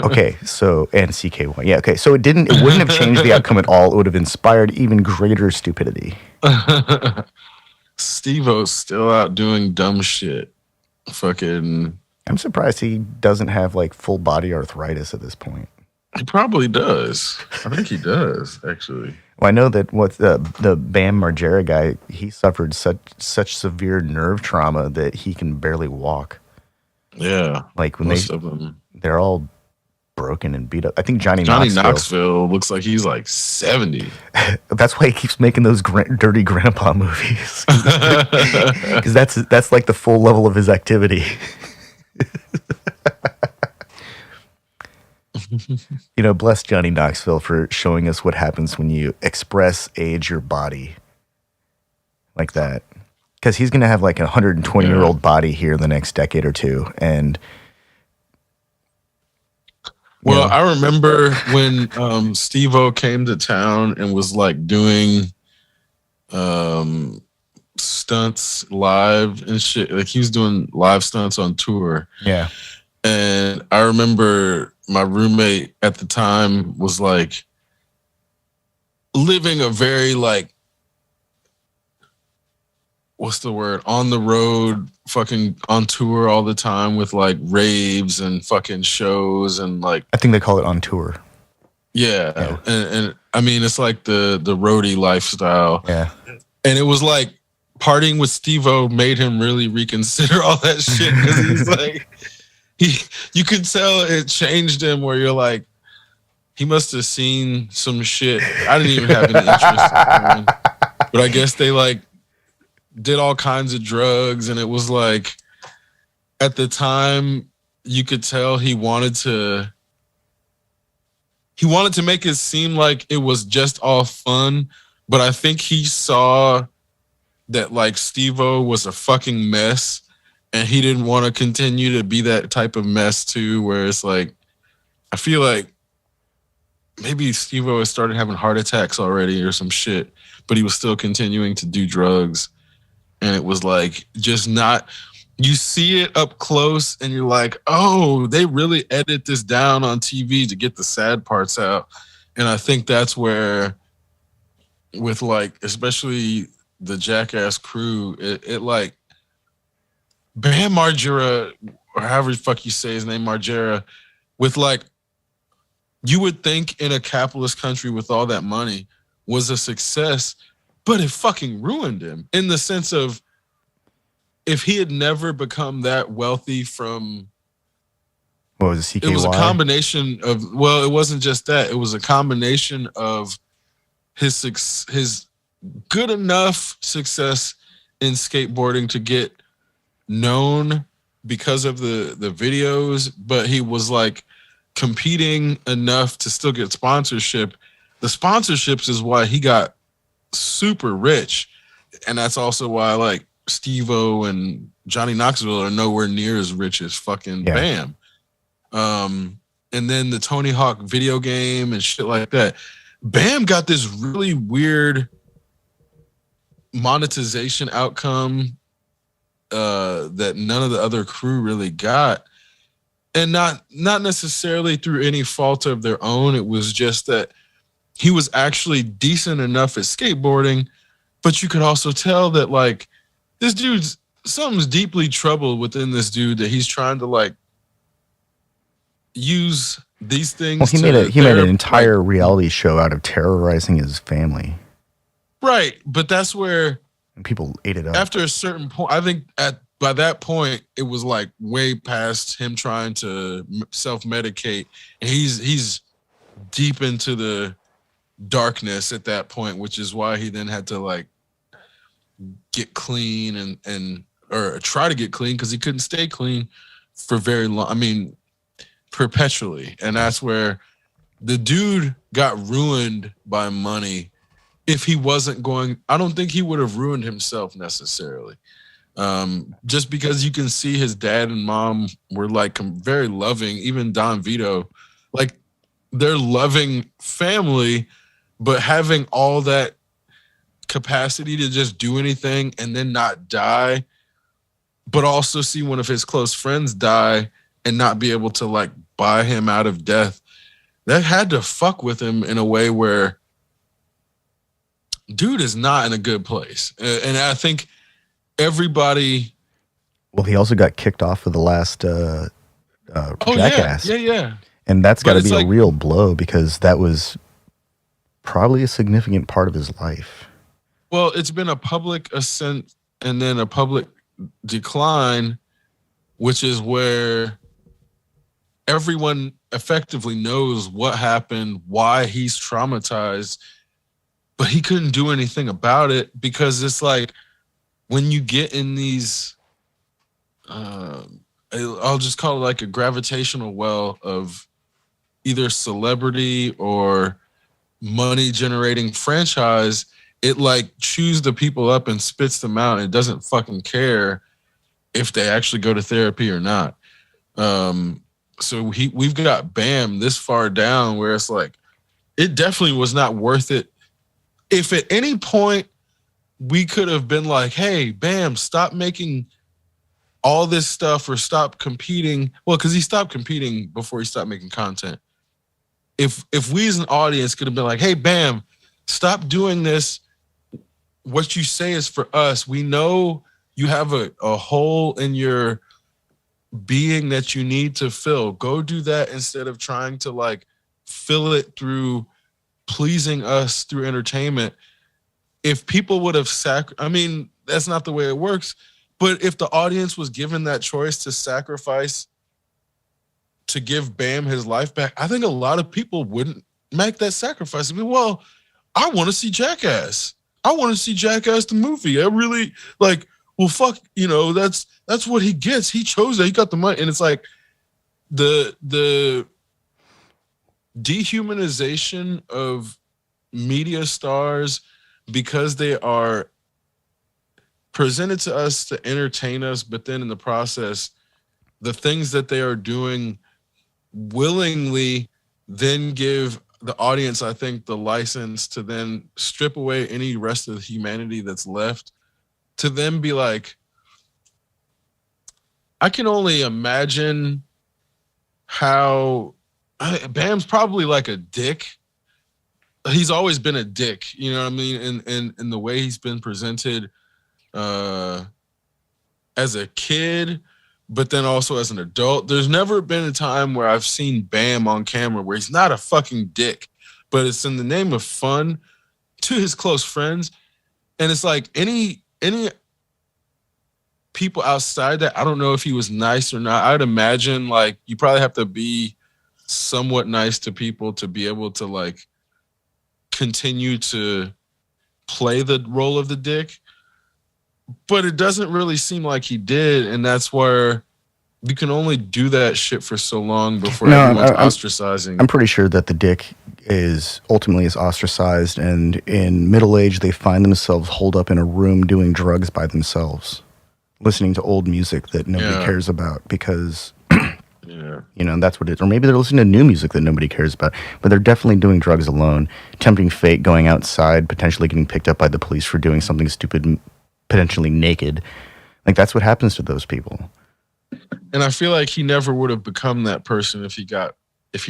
Okay, so and CK1. Yeah, okay. So it wouldn't have changed the outcome at all. It would have inspired even greater stupidity. Steve-O's still out doing dumb shit. Fucking. I'm surprised he doesn't have like full body arthritis at this point. He probably does. I think he does, actually. Well, I know that the Bam Margera guy, he suffered such severe nerve trauma that he can barely walk. Yeah. Like when most of them. They're all broken and beat up. I think Johnny Knoxville looks like he's like 70. That's why he keeps making those dirty grandpa movies. Because that's like the full level of his activity. Bless Johnny Knoxville for showing us what happens when you age your body like that. Because he's going to have like a 120-year-old body here in the next decade or two. And well, I remember when Steve-O came to town and was like doing stunts live and shit. Like he was doing live stunts on tour. Yeah. And I remember my roommate at the time was like living a very like what's the word, on the road, fucking on tour all the time with like raves and fucking shows and like, I think they call it on tour. yeah. And I mean, it's like the roadie lifestyle. Yeah. And it was like partying with Steve-O made him really reconsider all that shit because he's like, you could tell it changed him where you're like, he must have seen some shit. I didn't even have any interest in it, but I guess they like did all kinds of drugs, and it was like at the time you could tell he wanted to make it seem like it was just all fun, but I think he saw that like Steve-O was a fucking mess and he didn't want to continue to be that type of mess too, where it's like I feel like maybe Steve-O had started having heart attacks already or some shit, but he was still continuing to do drugs. And it was like just not, you see it up close and you're like, oh, they really edit this down on TV to get the sad parts out. And I think that's where, with like, especially the Jackass crew, it like, Bam Margera, or however the fuck you say his name, Margera, with like, you would think in a capitalist country with all that money was a success, but it fucking ruined him in the sense of if he had never become that wealthy from, What was it, CKY? it was a combination of, well, it wasn't just that. It was a combination of his good enough success in skateboarding to get known because of the videos, but he was like competing enough to still get sponsorship. The sponsorships is why he got super rich, and that's also why like Steve-O and Johnny Knoxville are nowhere near as rich as fucking Bam. And then the Tony Hawk video game and shit like that. Bam got this really weird monetization outcome that none of the other crew really got, and not necessarily through any fault of their own. It was just that he was actually decent enough at skateboarding, but you could also tell that like this dude's, something's deeply troubled within this dude that he's trying to like use these things. Well, he made an entire reality show out of terrorizing his family. Right, but that's where, and people ate it up. After a certain point, I think by that point it was like way past him trying to self-medicate, and he's deep into the darkness at that point, which is why he then had to like get clean and or try to get clean because he couldn't stay clean for very long. I mean, perpetually. And that's where the dude got ruined by money. If he wasn't going, I don't think he would have ruined himself necessarily. Just because you can see his dad and mom were like very loving, even Don Vito, like they're loving family, but having all that capacity to just do anything and then not die, but also see one of his close friends die and not be able to like buy him out of death, that had to fuck with him in a way where dude is not in a good place. And I think everybody. Well, he also got kicked off of the last Jackass. Yeah. And that's got to be like, a real blow because that was probably a significant part of his life. Well, it's been a public ascent and then a public decline, which is where everyone effectively knows what happened, why he's traumatized, but he couldn't do anything about it because it's like when you get in these, I'll just call it like a gravitational well of either celebrity or money generating franchise, it like chews the people up and spits them out. It doesn't fucking care if they actually go to therapy or not. So we've got Bam this far down where it's like, it definitely was not worth it. If at any point we could have been like, hey, Bam, stop making all this stuff or stop competing. Well, because he stopped competing before he stopped making content. If we as an audience could have been like, hey, Bam, stop doing this. what you say is for us. We know you have a hole in your being that you need to fill. Go do that instead of trying to like fill it through pleasing us through entertainment. If people would have I mean, that's not the way it works. But if the audience was given that choice to sacrifice to give Bam his life back, I think a lot of people wouldn't make that sacrifice. I mean, well, I want to see Jackass. I want to see Jackass the movie. I really like, well, fuck, you know, that's what he gets. He chose that. He got the money. And it's like the dehumanization of media stars because they are presented to us to entertain us, but then in the process, the things that they are doing willingly then give the audience, I think, the license to then strip away any rest of the humanity that's left, to then be like, I can only imagine how Bam's probably like a dick. He's always been a dick, you know what I mean? In the way he's been presented as a kid, but then also as an adult. There's never been a time where I've seen Bam on camera where he's not a fucking dick, but it's in the name of fun to his close friends. And it's like any people outside that, I don't know if he was nice or not. I'd imagine like you probably have to be somewhat nice to people to be able to like continue to play the role of the dick. But it doesn't really seem like he did, and that's where you can only do that shit for so long before everyone's ostracizing. I'm pretty sure that the dick is ultimately ostracized, and in middle age they find themselves holed up in a room doing drugs by themselves, listening to old music that nobody cares about because you know, that's what it is. Or maybe they're listening to new music that nobody cares about, but they're definitely doing drugs alone, tempting fate, going outside, potentially getting picked up by the police for doing something stupid, potentially naked. Like, that's what happens to those people. And I feel like he never would have become that person if he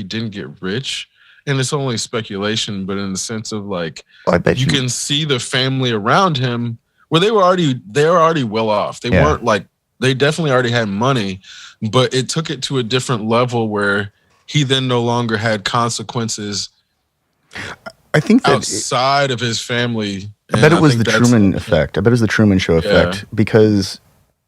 didn't get rich. And it's only speculation, but in the sense of like, I bet you can see the family around him where they were already well off. They weren't like, they definitely already had money, but it took it to a different level where he then no longer had consequences. I think that outside of his family. I bet it was the Truman effect. I bet it was the Truman Show effect because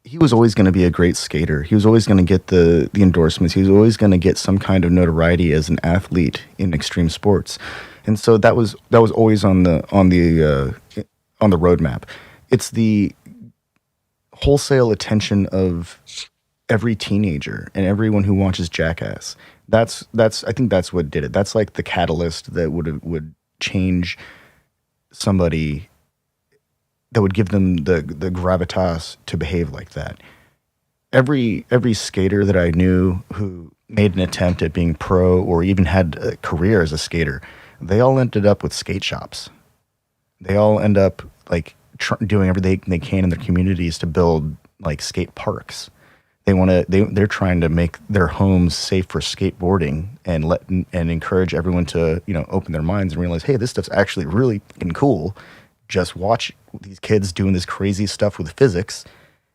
he was always going to be a great skater. He was always going to get the endorsements. He was always going to get some kind of notoriety as an athlete in extreme sports, and so that was always on the roadmap. It's the wholesale attention of every teenager and everyone who watches Jackass. That's I think that's what did it. That's like the catalyst that would change somebody, that would give them the gravitas to behave like that. Every skater that I knew who made an attempt at being pro or even had a career as a skater, they all ended up with skate shops. They all end up like doing everything they can in their communities to build like skate parks. They're trying to make their homes safe for skateboarding and encourage everyone to, you know, open their minds and realize, hey, this stuff's actually really fucking cool. Just watch these kids doing this crazy stuff with physics,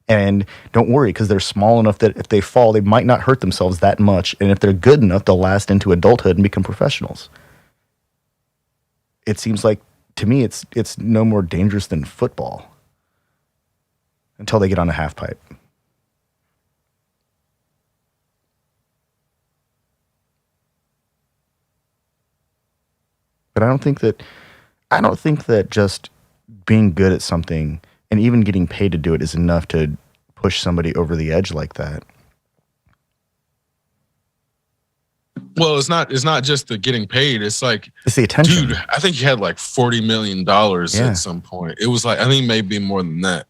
and don't worry because they're small enough that if they fall, they might not hurt themselves that much. And if they're good enough, they'll last into adulthood and become professionals. It seems like to me, it's no more dangerous than football until they get on a half pipe. But I don't think that just being good at something and even getting paid to do it is enough to push somebody over the edge like that. Well, it's not just the getting paid. It's like, it's the attention. Dude, I think he had like $40 million at some point. It was like, I think maybe more than that.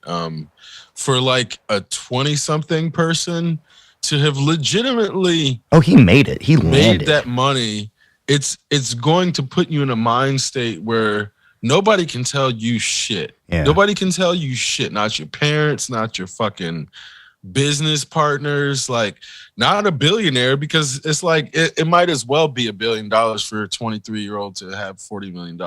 For like a 20-something person to have legitimately he made it. He made that money. It's going to put you in a mind state where nobody can tell you shit. Yeah. Nobody can tell you shit. Not your parents, not your fucking business partners, like not a billionaire, because it's like it might as well be $1 billion for a 23-year-old to have $40 million.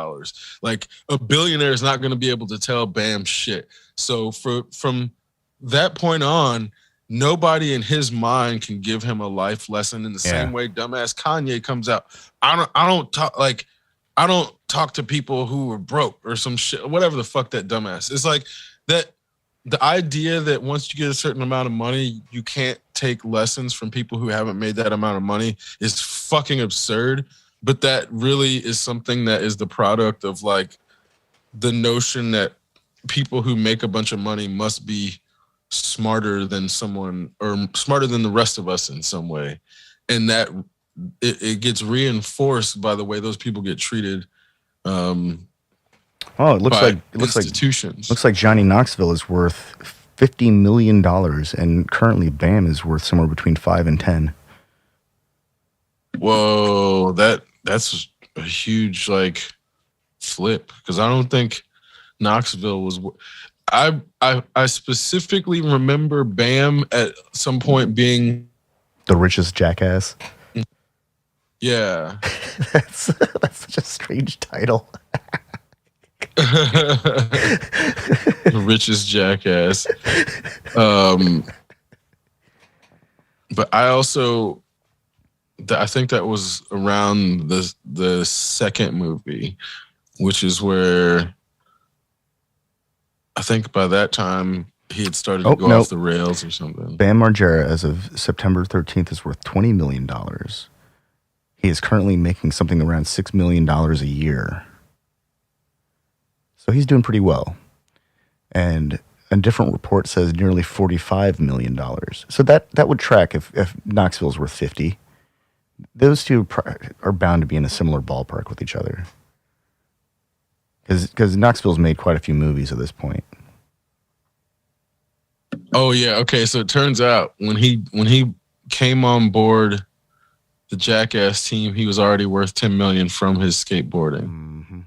Like a billionaire is not going to be able to tell Bam shit. So from that point on, nobody in his mind can give him a life lesson in the same way dumbass Kanye comes out. I don't talk to people who are broke or some shit, whatever the fuck that dumbass. It's like that. The idea that once you get a certain amount of money, you can't take lessons from people who haven't made that amount of money is fucking absurd. But that really is something that is the product of like the notion that people who make a bunch of money must be smarter than someone or smarter than the rest of us in some way. And that it gets reinforced by the way those people get treated. Oh, it looks like institutions. Looks like Johnny Knoxville is worth $50 million, and currently Bam is worth somewhere between 5 and 10. Whoa, that's a huge like flip, because I don't think Knoxville was. I specifically remember Bam at some point being the richest jackass. Yeah, that's such a strange title. The richest jackass. But I think that was around the second movie, which is where I think by that time he had started to go off the rails or something. Bam Margera, as of September 13th, is worth $20 million. He is currently making something around $6 million a year. So he's doing pretty well. And a different report says nearly $45 million. So that would track if Knoxville's worth 50. Those two are bound to be in a similar ballpark with each other. Because Knoxville's made quite a few movies at this point. Oh yeah, okay. So it turns out when he came on board the Jackass team, he was already worth $10 million from his skateboarding. Mm-hmm.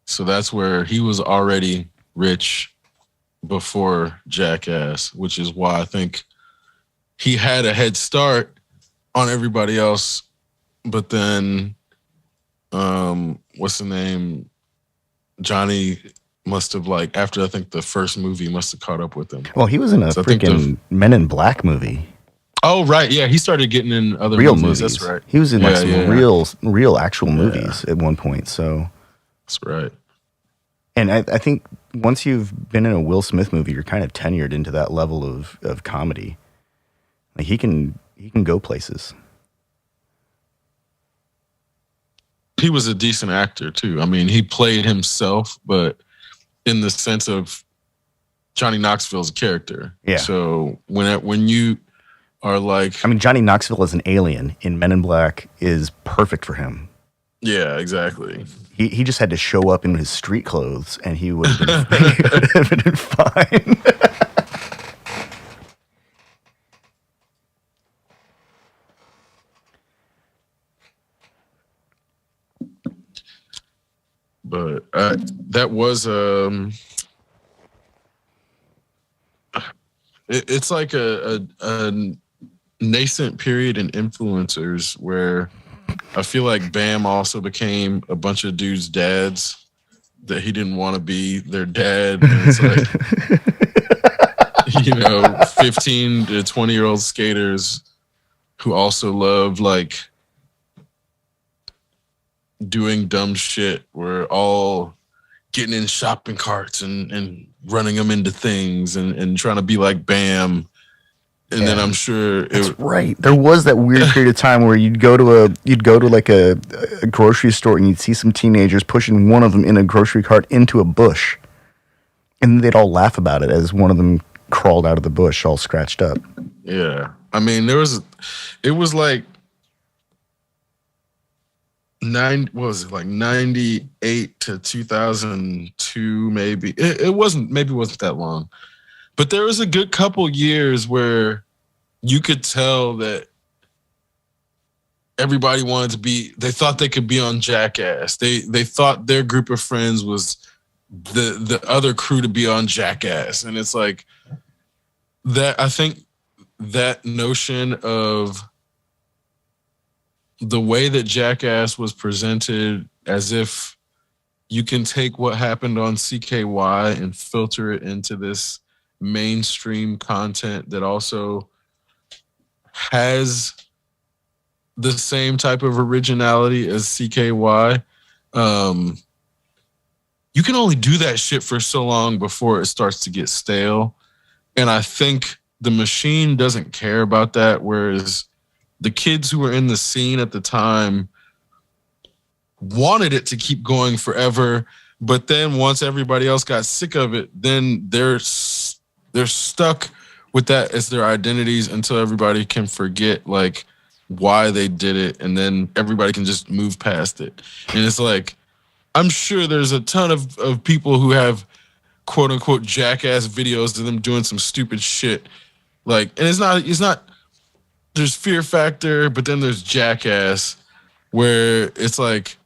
So that's where he was already rich before Jackass, which is why I think he had a head start on everybody else. But then, what's the name? Johnny must have, like, after I think the first movie, must have caught up with him. Well, he was in a freaking Men in Black movie. Oh, right. Yeah, he started getting in other real movies. That's right. He was in some real actual movies at one point. So that's right. And I think once you've been in a Will Smith movie, you're kind of tenured into that level of comedy. Like he can go places. He was a decent actor too. I mean, he played himself, but in the sense of Johnny Knoxville's character. Yeah. So when you are like, I mean, Johnny Knoxville as an alien in Men in Black is perfect for him. Yeah, exactly. He just had to show up in his street clothes, and he would have been fine. But that was it's like a nascent period in influencers where I feel like Bam also became a bunch of dudes' dads that he didn't want to be their dad. And it's like, 15 to 20-year-old skaters who also love like doing dumb shit. We're all getting in shopping carts and running them into things and trying to be like Bam. And then I'm sure that's right. There was that weird period of time where you'd go to like a grocery store and you'd see some teenagers pushing one of them in a grocery cart into a bush, and they'd all laugh about it as one of them crawled out of the bush all scratched up. Yeah, I mean it was like 98 to 2002 maybe. It wasn't that long. But there was a good couple years where you could tell that everybody wanted to be, they thought they could be on Jackass. They thought their group of friends was the other crew to be on Jackass. And it's like that, I think that notion of the way that Jackass was presented, as if you can take what happened on CKY and filter it into this mainstream content that also has the same type of originality as CKY. You can only do that shit for so long before it starts to get stale. And I think the machine doesn't care about that, whereas the kids who were in the scene at the time wanted it to keep going forever. But then once everybody else got sick of it, then they're stuck with that as their identities until everybody can forget like why they did it, and then everybody can just move past it. And it's like, I'm sure there's a ton of people who have quote unquote Jackass videos of them doing some stupid shit. Like, and it's not, there's Fear Factor, but then there's Jackass, where it's like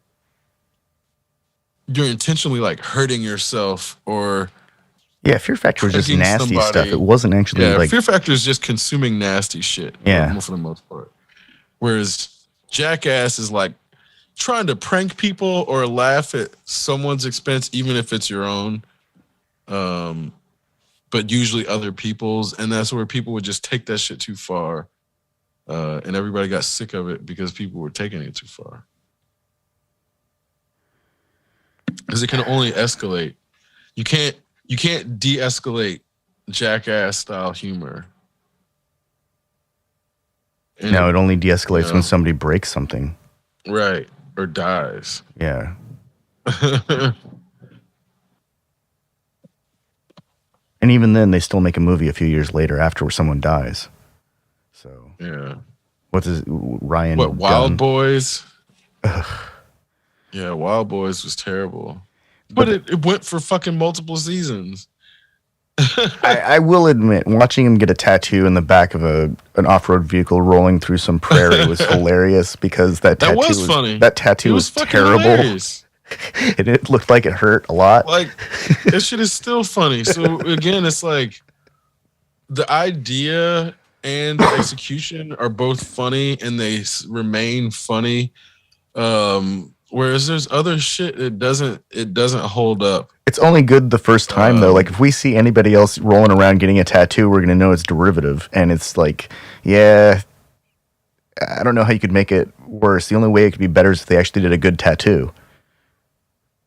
you're intentionally like hurting yourself or Yeah, Fear Factor was just tricking nasty somebody. stuff. It wasn't actually like Fear Factor is just consuming nasty shit. Yeah. For the most part. Whereas Jackass is like trying to prank people or laugh at someone's expense, even if it's your own, but usually other people's. And that's where people would just take that shit too far. And everybody got sick of it because people were taking it too far. Because it can only escalate. You can't de-escalate Jackass style humor. And no, it only de-escalates when somebody breaks something. Right. Or dies. Yeah. And even then, they still make a movie a few years later after someone dies. So yeah. What's his Ryan? What, Wild Gunn? Boys? Yeah, Wild Boys was terrible. But it went for fucking multiple seasons. I will admit, watching him get a tattoo in the back of an off-road vehicle rolling through some prairie was hilarious because that tattoo was funny. That tattoo was terrible. Hilarious. And it looked like it hurt a lot. Like, that shit is still funny. So again, it's like the idea and the execution are both funny, and they remain funny. Whereas there's other shit it doesn't hold up. It's only good the first time though. Like if we see anybody else rolling around getting a tattoo, we're gonna know it's derivative, and it's like, yeah, I don't know how you could make it worse. The only way it could be better is if they actually did a good tattoo.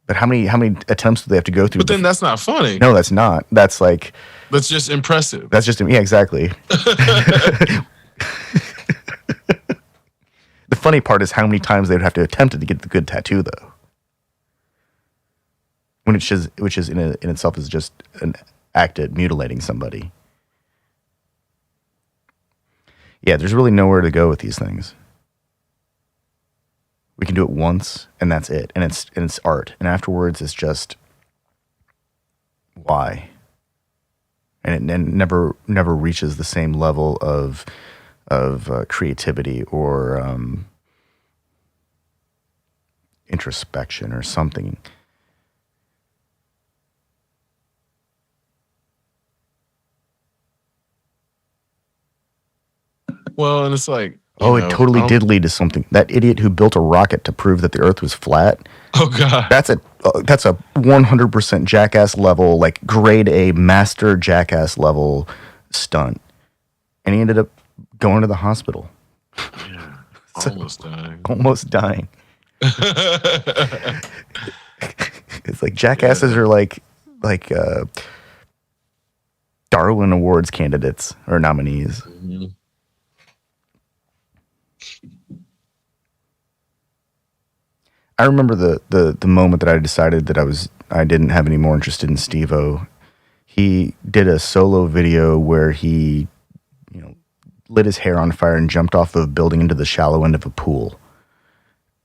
But how many attempts do they have to go through? But then that's not funny. No, that's not. That's like that's just impressive. That's just exactly. The funny part is how many times they would have to attempt it to get the good tattoo, though. Which is in itself is just an act at mutilating somebody. Yeah, there's really nowhere to go with these things. We can do it once, and that's it, and it's art. And afterwards, it's just why, and it never reaches the same level of creativity or introspection or something. Well, and it's like, it totally did lead to something. That idiot who built a rocket to prove that the Earth was flat. Oh God, that's a 100% Jackass level, like grade A master Jackass level stunt, and he ended up going to the hospital. Yeah, dying. Almost dying. It's like jackasses are like Darwin Awards candidates or nominees. Mm-hmm. I remember the moment that I decided that I didn't have any more interest in Steve-O. He did a solo video where he, lit his hair on fire and jumped off of a building into the shallow end of a pool.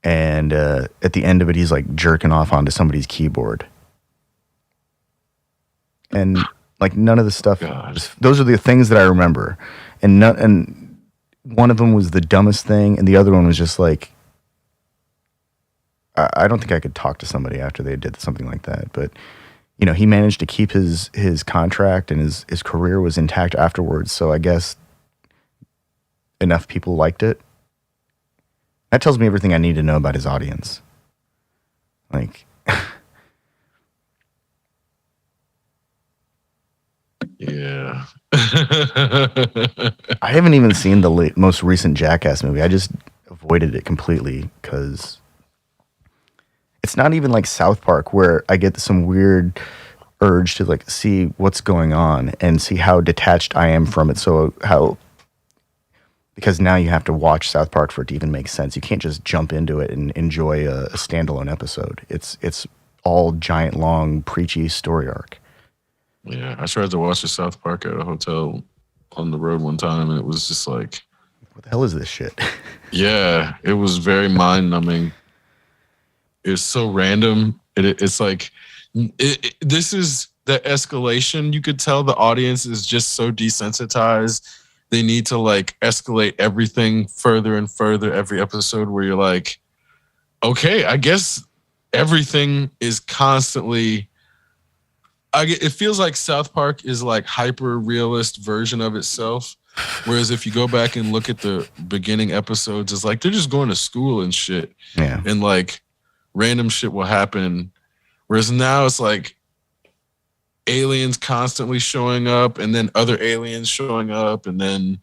And at the end of it, he's like jerking off onto somebody's keyboard. And like none of the stuff, those are the things that I remember. And one of them was the dumbest thing, and the other one was just like, I don't think I could talk to somebody after they did something like that. But, he managed to keep his contract, and his career was intact afterwards. So I guess enough people liked it. That tells me everything I need to know about his audience. Like, Yeah. I haven't even seen the most recent Jackass movie. I just avoided it completely because it's not even like South Park, where I get some weird urge to like see what's going on and see how detached I am from it. So because now you have to watch South Park for it to even make sense. You can't just jump into it and enjoy a standalone episode. It's all giant, long, preachy story arc. Yeah, I tried to watch the South Park at a hotel on the road one time, and it was just like, What the hell is this shit? yeah, it was very mind numbing. It's so random. It's like, this is the escalation. You could tell the audience is just so desensitized. They need to like escalate everything further and further every episode, where you're like, okay, I guess everything is constantly. It feels like South Park is like hyper realist version of itself. Whereas if you go back and look at the beginning episodes, it's like they're just going to school and shit. Yeah. And like random shit will happen. Whereas now it's like aliens constantly showing up, and then other aliens showing up, and then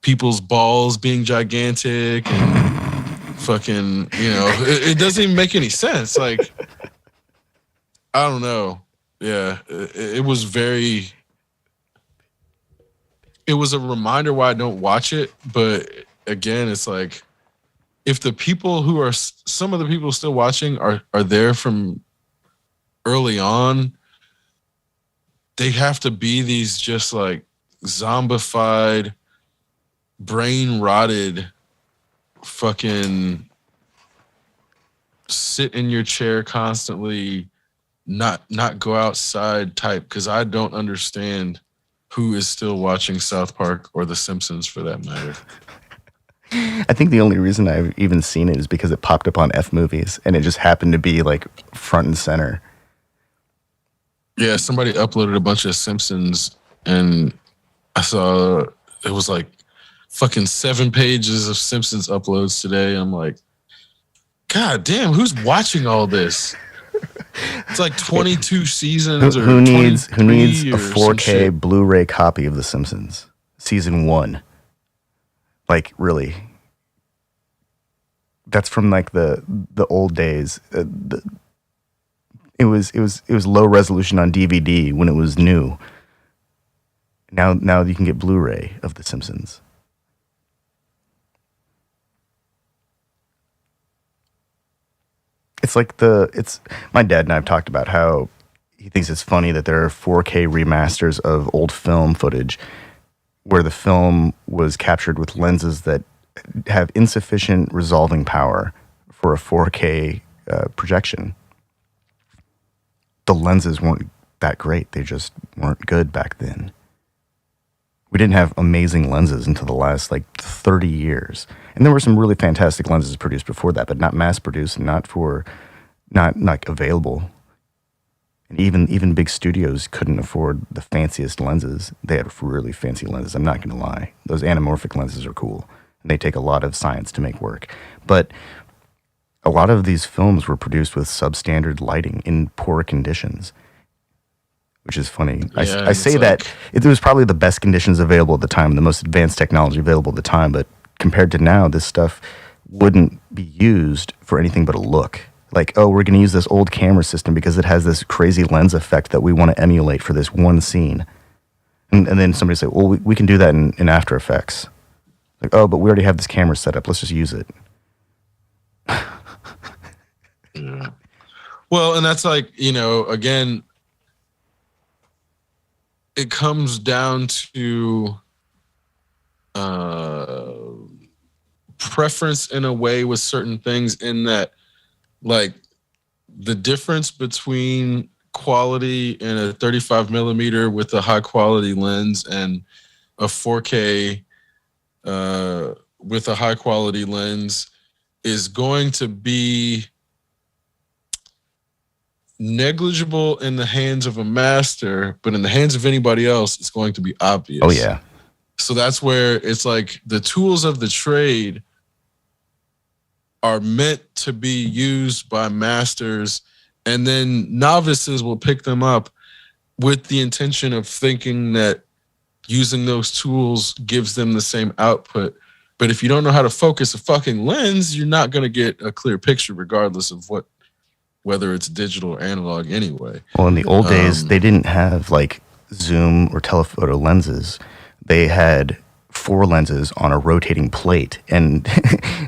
people's balls being gigantic and fucking, it doesn't even make any sense. Like, I don't know. Yeah, it was it was a reminder why I don't watch it. But again, it's like, if the people who are, some of the people still watching are there from early on, they have to be these just like zombified, brain rotted, fucking sit in your chair constantly, not go outside type, because I don't understand who is still watching South Park or The Simpsons for that matter. I think the only reason I've even seen it is because it popped up on F Movies, and it just happened to be like front and center. Yeah, somebody uploaded a bunch of Simpsons, and I saw it was like fucking 7 pages of Simpsons uploads today. I'm like, God damn, who's watching all this? It's like 22 seasons. Who needs a 4K shit. Blu-ray copy of The Simpsons season 1? Like, really? That's from like the old days. It was low resolution on DVD when it was new. Now you can get Blu-ray of The Simpsons. It's like my dad and I have talked about how he thinks it's funny that there are 4K remasters of old film footage where the film was captured with lenses that have insufficient resolving power for a 4K projection. The lenses weren't that great. They just weren't good back then. We didn't have amazing lenses until the last like 30 years. And there were some really fantastic lenses produced before that, but not mass produced and not like available. And even big studios couldn't afford the fanciest lenses. They had really fancy lenses. I'm not going to lie. Those anamorphic lenses are cool. And they take a lot of science to make work. But a lot of these films were produced with substandard lighting in poor conditions, which is funny. Yeah, I say that it was probably the best conditions available at the time, the most advanced technology available at the time, but compared to now, this stuff wouldn't be used for anything but a look. Like, oh, we're going to use this old camera system because it has this crazy lens effect that we want to emulate for this one scene. And then somebody say, well, we can do that in After Effects. Like, oh, but we already have this camera set up. Let's just use it. Yeah. Well, and that's like, again, it comes down to preference in a way with certain things, in that, like, the difference between quality in a 35 millimeter with a high quality lens and a 4K with a high quality lens is going to be negligible in the hands of a master, but in the hands of anybody else, it's going to be obvious. Oh, yeah. So that's where it's like the tools of the trade are meant to be used by masters, and then novices will pick them up with the intention of thinking that using those tools gives them the same output. But if you don't know how to focus a fucking lens, you're not going to get a clear picture regardless of whether it's digital or analog anyway. Well, in the old days, they didn't have like zoom or telephoto lenses. They had 4 lenses on a rotating plate. And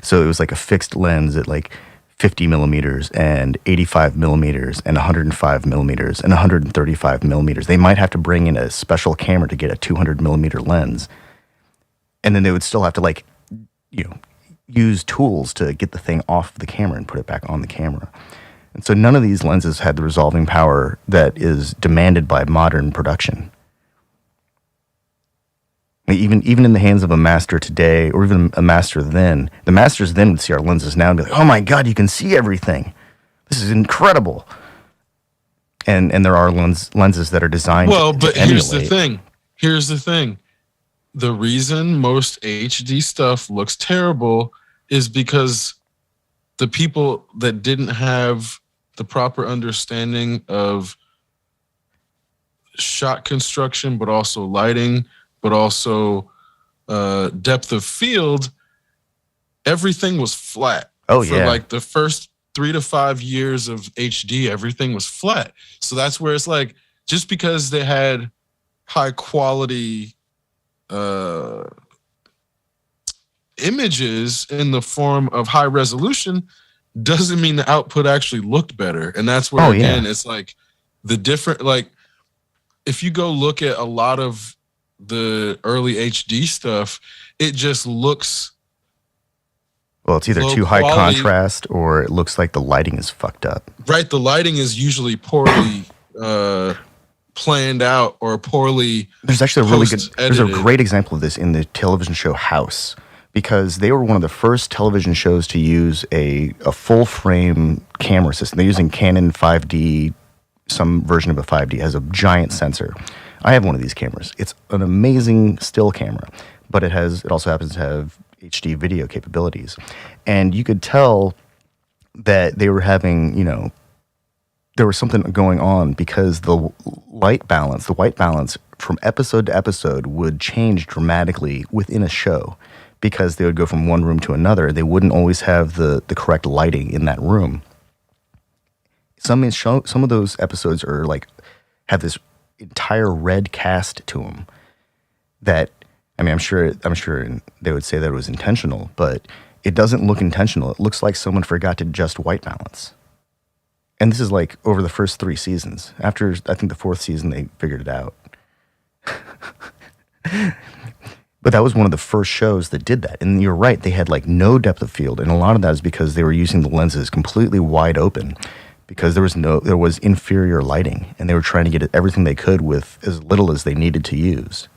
so it was like a fixed lens at like 50 millimeters and 85 millimeters and 105 millimeters and 135 millimeters. They might have to bring in a special camera to get a 200 millimeter lens. And then they would still have to like, use tools to get the thing off the camera and put it back on the camera. And so none of these lenses had the resolving power that is demanded by modern production. Even in the hands of a master today, or even a master then, the masters then would see our lenses now and be like, "Oh my God, you can see everything! This is incredible!" And there are lenses that are designed. Well, to but emulate. Here's the thing. The reason most HD stuff looks terrible is because the people that didn't have the proper understanding of shot construction, but also lighting, but also depth of field, everything was flat. Oh, For yeah. like the first 3 to 5 years of HD, everything was flat. So that's where it's like, just because they had high quality images in the form of high resolution doesn't mean the output actually looked better. And that's where, again, it's like the different, like, if you go look at a lot of the early HD stuff, it just looks, well, it's either low too high quality. contrast or it looks like the lighting is fucked up. Right, the lighting is usually poorly planned out or poorly. There's actually there's a post-edited. great example of this in the television show House, because they were one of the first television shows to use a full frame camera system. They're using Canon 5D, some version of a 5D. It has a giant sensor. I have one of these cameras. It's an amazing still camera, but it also happens to have HD video capabilities. And you could tell that they were having, there was something going on because the white balance from episode to episode would change dramatically within a show, because they would go from one room to another. They wouldn't always have the correct lighting in that room. Some of those episodes are like, have this entire red cast to them that, I mean, I'm sure they would say that it was intentional, but it doesn't look intentional. It looks like someone forgot to adjust white balance. And this is like over the first 3 seasons. After, I think, the 4th season, they figured it out. But that was one of the first shows that did that. And you're right, they had like no depth of field. And a lot of that is because they were using the lenses completely wide open, because there was inferior lighting, and they were trying to get everything they could with as little as they needed to use.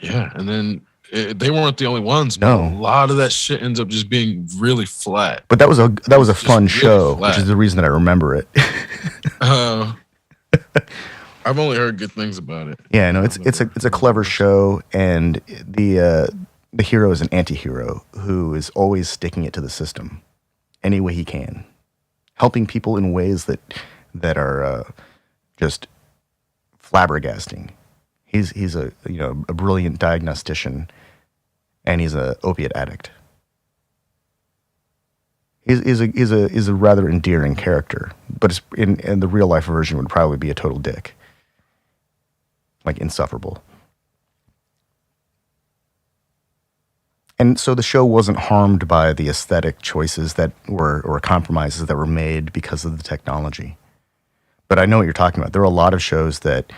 Yeah, and then they weren't the only ones. No. But a lot of that shit ends up just being really flat. But that was a fun really show, flat. which is the reason that I remember it. I've only heard good things about it. Yeah, no, it's a clever show, and the hero is an anti-hero who is always sticking it to the system any way he can, helping people in ways that are just flabbergasting. He's a brilliant diagnostician, and he's a opiate addict. Is a rather endearing character, but in the real life version would probably be a total dick, like insufferable. And so the show wasn't harmed by the aesthetic choices or compromises that were made because of the technology. But I know what you're talking about. There are a lot of shows that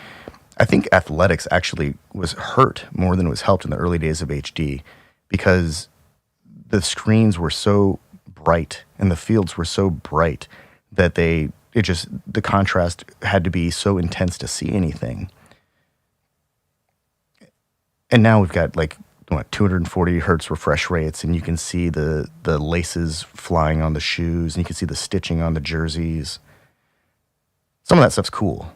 I think athletics actually was hurt more than it was helped in the early days of HD, because the screens were so bright and the fields were so bright that the contrast had to be so intense to see anything. And now we've got like 240 hertz refresh rates, and you can see the laces flying on the shoes, and you can see the stitching on the jerseys. Some of that stuff's cool.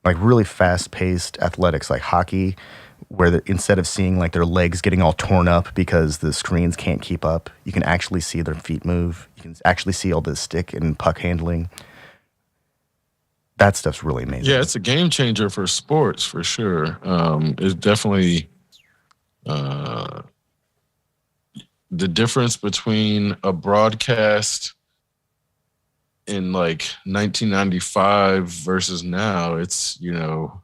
like really fast-paced athletics like hockey, where instead of seeing like their legs getting all torn up because the screens can't keep up, you can actually see their feet move. You can actually see all the stick and puck handling. That stuff's really amazing. Yeah, it's a game changer for sports for sure. It's definitely the difference between a broadcast in like 1995 versus now. It's, you know,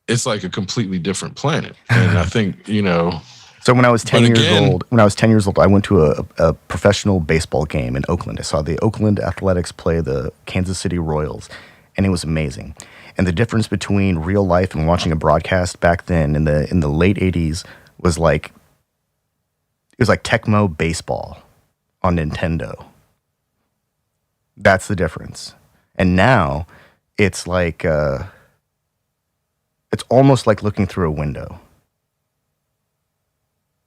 it's like a completely different planet. And I think, you know. So when I was 10 years old, I went to a professional baseball game in Oakland. I saw the Oakland Athletics play the Kansas City Royals, and it was amazing. And the difference between real life and watching a broadcast back then in the late 80s was like, it was like Tecmo Baseball on Nintendo. That's the difference. And now it's like, it's almost like looking through a window.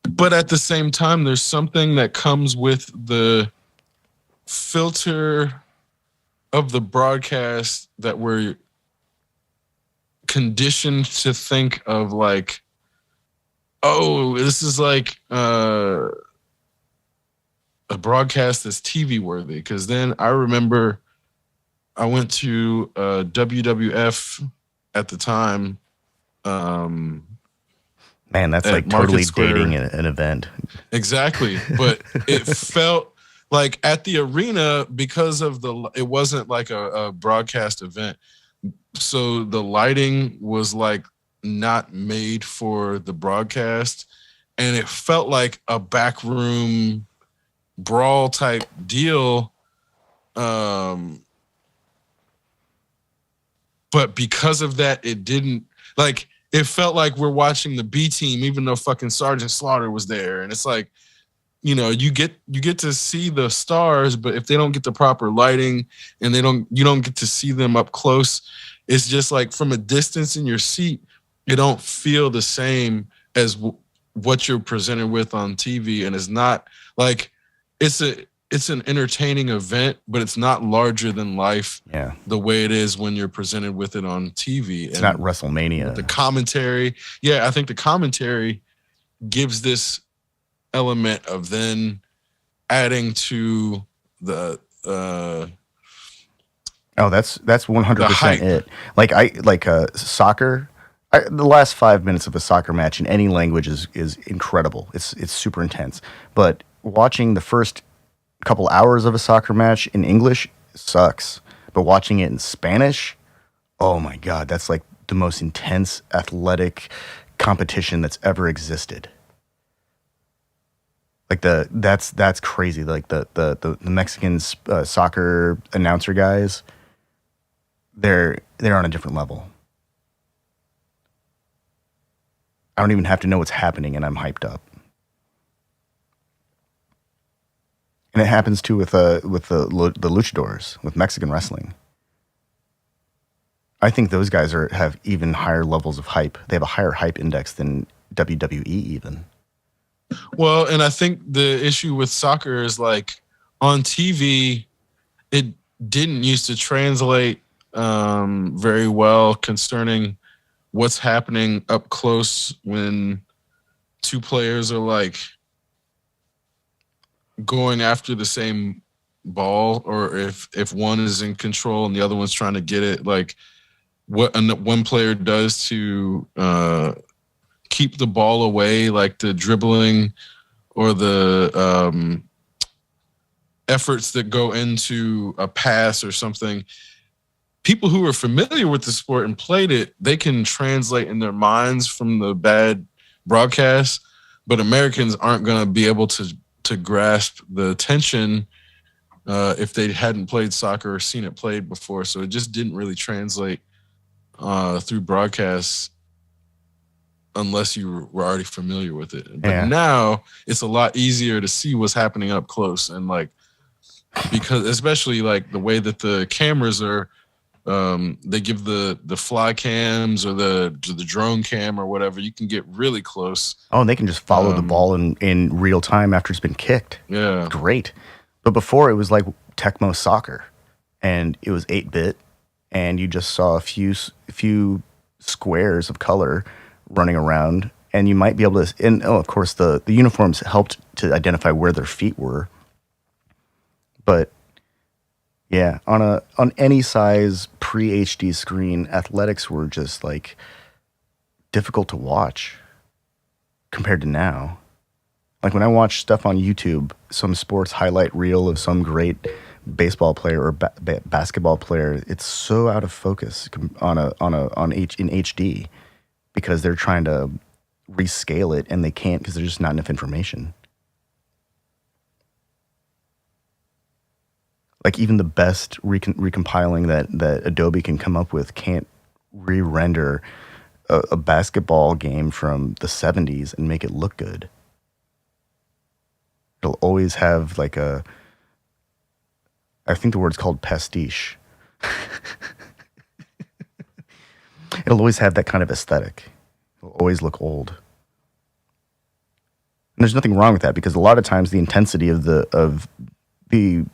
But at the same time, there's something that comes with the filter of the broadcast that we're conditioned to think of like, oh, this is like a broadcast that's TV worthy. Because then I remember I went to WWF at the time. Man, that's like totally dating an event. Exactly. But it felt like at the arena, because of it wasn't like a broadcast event. So the lighting was like not made for the broadcast. And it felt like a backroom brawl type deal. But because of that, it didn't like, it felt like we're watching the B team, even though fucking Sergeant Slaughter was there. And it's like, you know, you get to see the stars, but if they don't get the proper lighting and you don't get to see them up close, it's just like from a distance in your seat, you don't feel the same as what you're presented with on TV. And it's not like, it's an entertaining event, but it's not larger than life. Yeah. The way it is when you're presented with it on TV. It's not WrestleMania. The commentary. Yeah, I think the commentary gives this element of then adding to the that's 100% it. Like soccer. The last 5 minutes of a soccer match in any language is incredible. It's super intense. But watching the first couple hours of a soccer match in English sucks, but watching it in Spanish, oh my God, that's like the most intense athletic competition that's ever existed. Like that's crazy. Like the Mexican soccer announcer guys, they're on a different level. I don't even have to know what's happening, and I'm hyped up. And it happens too with the luchadors, with Mexican wrestling. I think those guys have even higher levels of hype. They have a higher hype index than WWE even. Well, and I think the issue with soccer is like on TV, it didn't used to translate very well concerning what's happening up close when two players are like going after the same ball, or if one is in control and the other one's trying to get it, like what one player does to keep the ball away, like the dribbling or the efforts that go into a pass or something. People who are familiar with the sport and played it, they can translate in their minds from the bad broadcast, but Americans aren't going to be able to grasp the tension if they hadn't played soccer or seen it played before. So it just didn't really translate through broadcasts unless you were already familiar with it. But now it's a lot easier to see what's happening up close, and like, because especially like the way that the cameras are, they give the fly cams or the drone cam or whatever, you can get really close. Oh, and they can just follow the ball in real time after it's been kicked. Yeah. Great. But before it was like Tecmo Soccer, and it was 8-bit, and you just saw a few squares of color running around, and you might be able to. And of course, the uniforms helped to identify where their feet were. But yeah, on any size pre-HD screen, athletics were just like difficult to watch compared to now. Like when I watch stuff on YouTube, some sports highlight reel of some great baseball player or basketball player, it's so out of focus in HD because they're trying to rescale it and they can't because there's just not enough information. Like even the best recompiling that Adobe can come up with can't re-render a basketball game from the 70s and make it look good. It'll always have like I think the word's called pastiche. It'll always have that kind of aesthetic. It'll always look old. And there's nothing wrong with that because a lot of times the intensity of the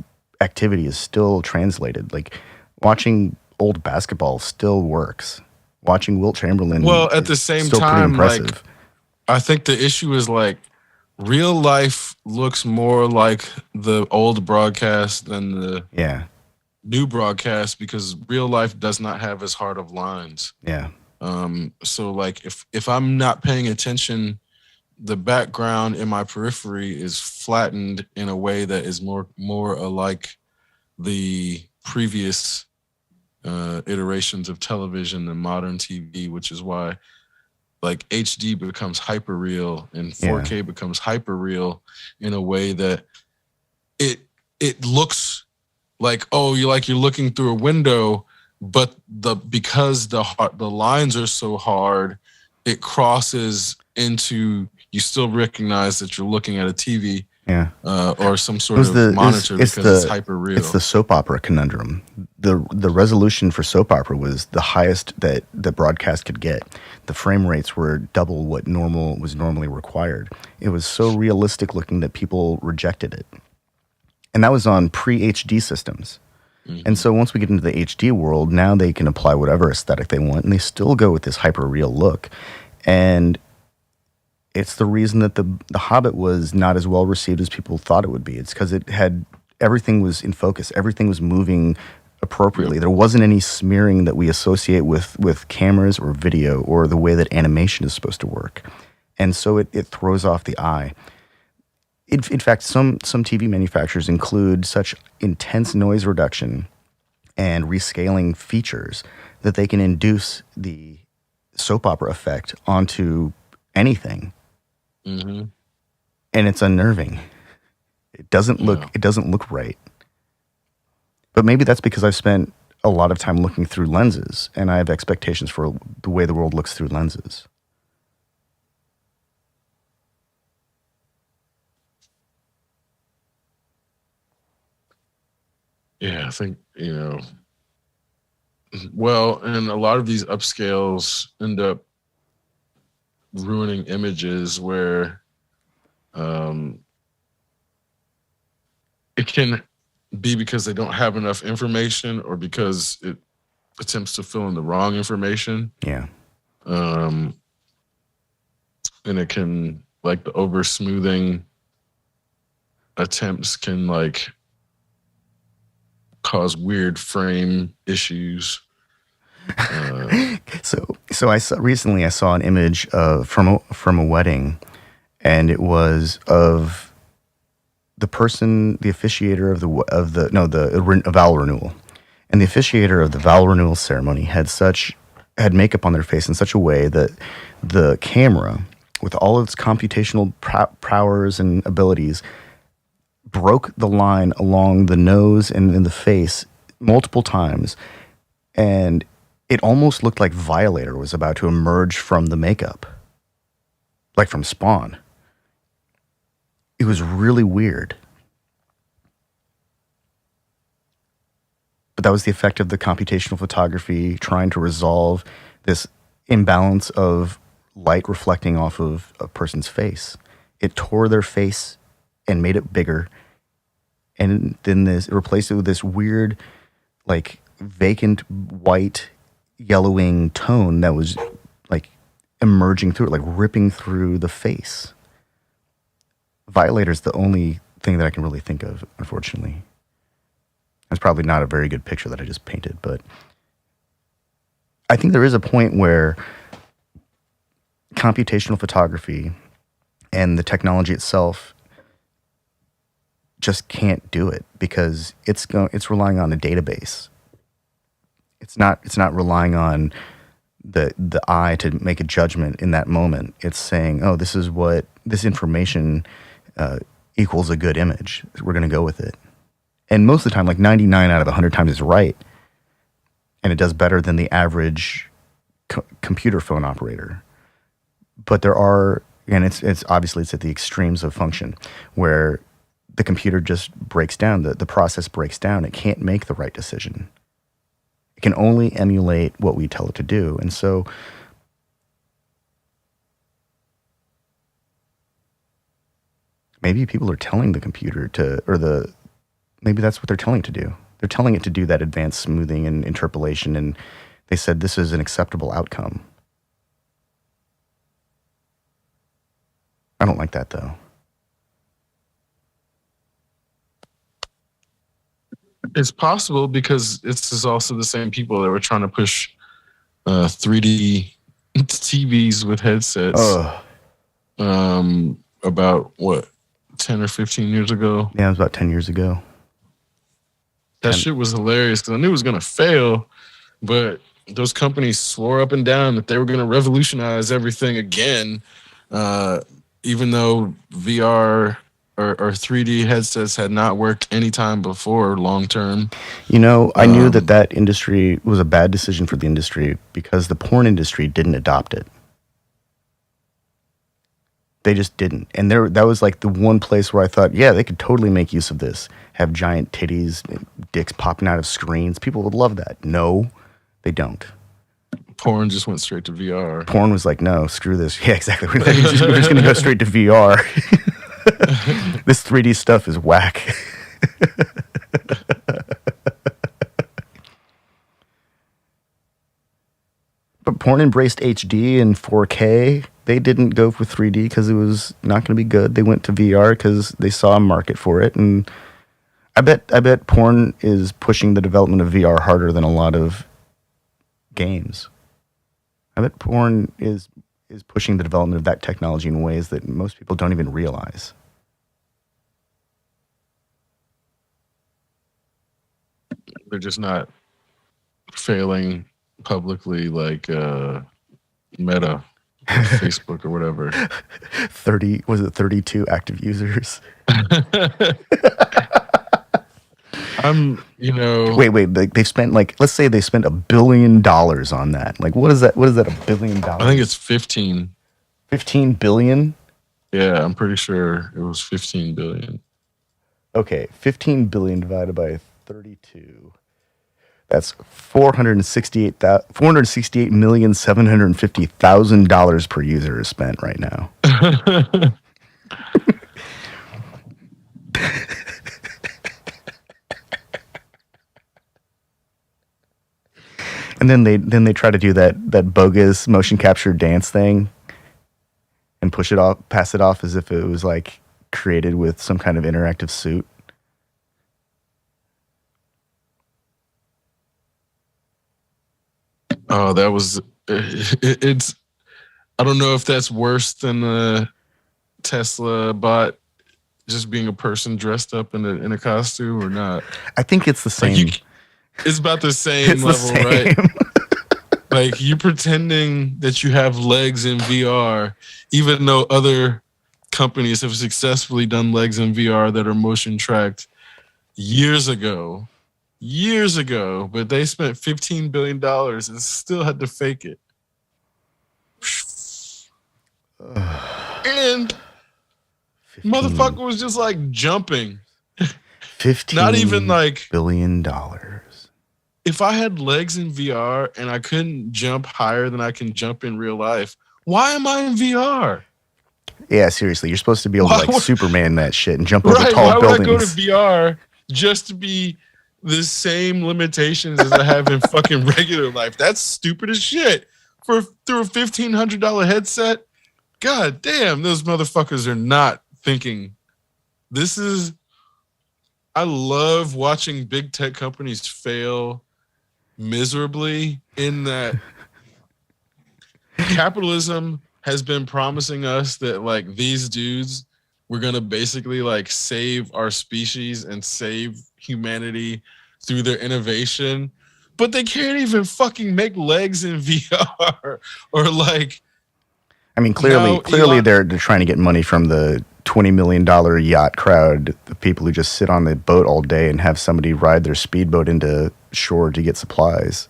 activity is still translated. Like watching old basketball still works. Watching Wilt Chamberlain. Well, at the same time, like I think the issue is like real life looks more like the old broadcast than the new broadcast because real life does not have as hard of lines. Yeah. So like if I'm not paying attention, the background in my periphery is flattened in a way that is more alike the previous iterations of television than modern TV, which is why like HD becomes hyper real and 4K becomes hyper real in a way that it looks like you're looking through a window, but because the lines are so hard, it crosses into you still recognize that you're looking at a TV or some sort of monitor because it's hyper real. It's the soap opera conundrum. The resolution for soap opera was the highest that the broadcast could get. The frame rates were double what was normally required. It was so realistic looking that people rejected it. And that was on pre-HD systems. Mm-hmm. And so once we get into the HD world, now they can apply whatever aesthetic they want, and they still go with this hyper real look. And it's the reason that the Hobbit was not as well received as people thought it would be. It's because everything was in focus. Everything was moving appropriately. There wasn't any smearing that we associate with cameras or video or the way that animation is supposed to work. And so it throws off the eye. In fact, some TV manufacturers include such intense noise reduction and rescaling features that they can induce the soap opera effect onto anything. Mm-hmm. And it's unnerving. It doesn't look right. But maybe that's because I've spent a lot of time looking through lenses and I have expectations for the way the world looks through lenses. Yeah, I think, well, and a lot of these upscales end up ruining images where it can be because they don't have enough information or because it attempts to fill in the wrong information. Yeah. And it can, like, the over smoothing attempts can like cause weird frame issues. So I saw an image from a wedding, and it was of the person, the officiator of the vow renewal, and the officiator of the vow renewal ceremony had makeup on their face in such a way that the camera, with all of its computational prowess and abilities, broke the line along the nose and in the face multiple times, and it almost looked like Violator was about to emerge from the makeup, like from Spawn. It was really weird. But that was the effect of the computational photography trying to resolve this imbalance of light reflecting off of a person's face. It tore their face and made it bigger. And then it replaced it with this weird, like, vacant white yellowing tone that was like emerging through it, like ripping through the face. Violator's the only thing that I can really think of, unfortunately. That's probably not a very good picture that I just painted, but I think there is a point where computational photography and the technology itself just can't do it because it's relying on a database. It's not relying on the eye to make a judgment in that moment. It's saying, oh, this is what this information equals a good image. We're going to go with it. And most of the time, like 99 out of 100 times is right. And it does better than the average computer phone operator. But there are, and it's obviously it's at the extremes of function where the computer just breaks down, the process breaks down. It can't make the right decision. It can only emulate what we tell it to do. And so maybe people are telling the computer maybe that's what they're telling it to do. They're telling it to do that advanced smoothing and interpolation, and they said this is an acceptable outcome. I don't like that, though. It's possible because it's also the same people that were trying to push 3D TVs with headsets about, 10 or 15 years ago? Yeah, it was about 10 years ago. That shit was hilarious because I knew it was going to fail, but those companies swore up and down that they were going to revolutionize everything again, even though VR or 3D headsets had not worked any time before long term. You know, I knew that industry was a bad decision for the industry because the porn industry didn't adopt it. They just didn't. And that was like the one place where I thought, yeah, they could totally make use of this. Have giant titties, dicks popping out of screens. People would love that. No, they don't. Porn just went straight to VR. Porn was like, no, screw this. Yeah, exactly. We're just going to go straight to VR. This 3D stuff is whack. But porn embraced HD and 4K. They didn't go for 3D because it was not going to be good. They went to VR because they saw a market for it. And I bet porn is pushing the development of VR harder than a lot of games. I bet porn is pushing the development of that technology in ways that most people don't even realize. They're just not failing publicly like Meta, Facebook, or whatever. 32 active users? Wait. They've spent let's say they spent $1 billion on that. Like, what is that? What is that? $1 billion? I think it's 15. 15 billion? Yeah, I'm pretty sure it was 15 billion. Okay, 15 billion divided by 32. That's $468,750,000 per user is spent right now. And then they try to do that bogus motion capture dance thing and pass it off as if it was like created with some kind of interactive suit. Oh, that was it's. I don't know if that's worse than the Tesla bot just being a person dressed up in a costume or not. I think it's the same. It's about the same level, right? Like you pretending that you have legs in VR, even though other companies have successfully done legs in VR that are motion tracked years ago, but they spent $15 billion and still had to fake it. And 15, motherfucker was just like jumping. 15 not even like $1 billion. If I had legs in VR and I couldn't jump higher than I can jump in real life, why am I in VR? Yeah, seriously, you're supposed to be able to Superman that shit and jump over tall why buildings. Would I go to VR just to be the same limitations as I have in fucking regular life. That's stupid as shit. Through a $1,500 headset, god damn, those motherfuckers are not thinking. I love watching big tech companies fail miserably in that capitalism has been promising us that like these dudes we're gonna basically like save our species and save humanity through their innovation, but they can't even fucking make legs in VR or like. I mean, clearly, they're trying to get money from the $20 million yacht crowd, the people who just sit on the boat all day and have somebody ride their speedboat into shore to get supplies.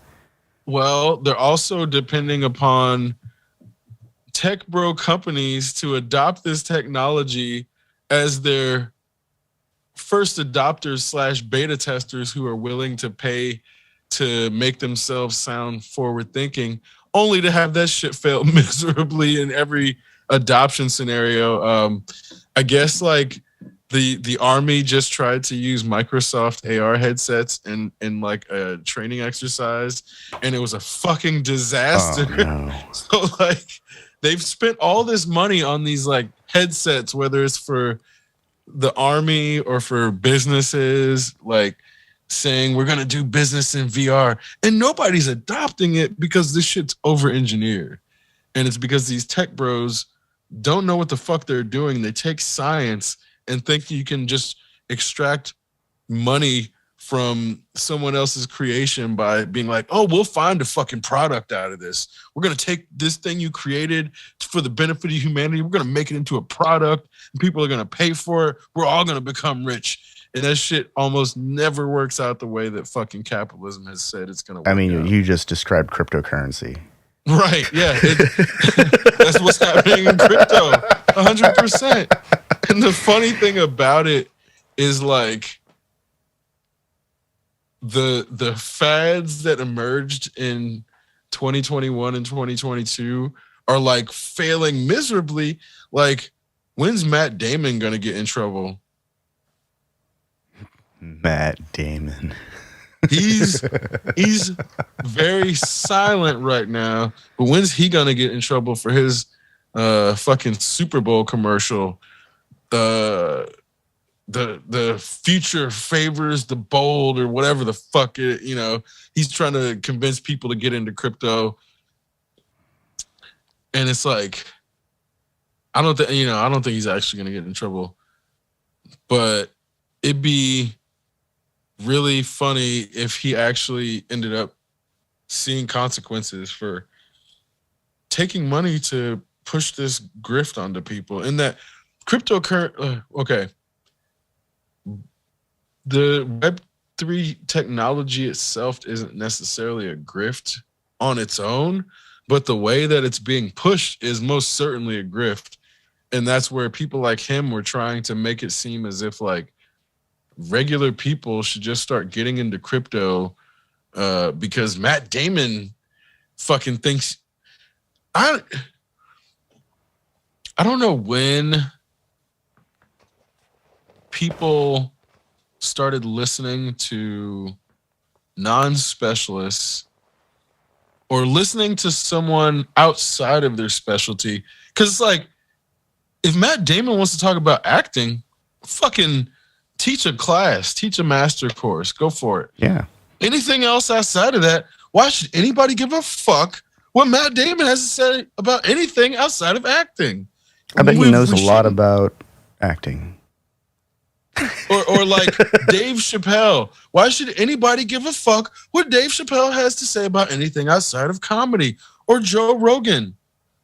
Well, they're also depending upon tech bro companies to adopt this technology as their first adopters / beta testers who are willing to pay to make themselves sound forward thinking, only to have that shit fail miserably in every adoption scenario. I guess like the army just tried to use Microsoft AR headsets in like a training exercise, and it was a fucking disaster. Oh, no. So like they've spent all this money on these like headsets, whether it's for the army or for businesses, like saying we're gonna do business in VR, and nobody's adopting it because this shit's over engineered, and it's because these tech bros don't know what the fuck they're doing. They take science and think you can just extract money from someone else's creation by being like, oh, we'll find a fucking product out of this. We're going to take this thing you created for the benefit of humanity. We're going to make it into a product and people are going to pay for it. We're all going to become rich. And that shit almost never works out the way that fucking capitalism has said it's going to work out. I mean, you just described cryptocurrency. Right. Yeah. That's what's happening in crypto. 100%. And the funny thing about it is like the fads that emerged in 2021 and 2022 are like failing miserably. Like, when's Matt Damon going to get in trouble? Matt Damon. He's very silent right now, but when's he gonna get in trouble for his fucking Super Bowl commercial? The future favors the bold or whatever the fuck it, you know, he's trying to convince people to get into crypto. And it's like, I don't think he's actually gonna get in trouble, but it'd be really funny if he actually ended up seeing consequences for taking money to push this grift onto people. And that cryptocurrency, okay, the Web3 technology itself isn't necessarily a grift on its own, but the way that it's being pushed is most certainly a grift. And that's where people like him were trying to make it seem as if like regular people should just start getting into crypto because Matt Damon fucking thinks. I don't know when people started listening to non-specialists or listening to someone outside of their specialty, because it's like, if Matt Damon wants to talk about acting, fucking teach a class, teach a master course, go for it. Yeah. Anything else outside of that, why should anybody give a fuck what Matt Damon has to say about anything outside of acting? I bet he knows a lot about acting. Or like Dave Chappelle. Why should anybody give a fuck what Dave Chappelle has to say about anything outside of comedy? Or Joe Rogan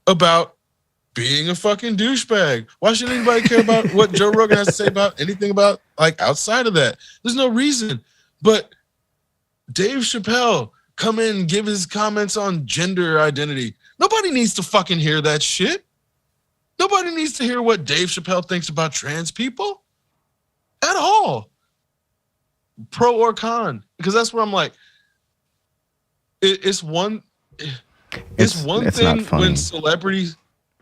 about being a fucking douchebag. Why should anybody care about what Joe Rogan has to say about anything about like outside of that? There's no reason. But Dave Chappelle come in and give his comments on gender identity. Nobody needs to fucking hear that shit. Nobody needs to hear what Dave Chappelle thinks about trans people at all. Pro or con. Because that's where I'm like, it's one thing when celebrities,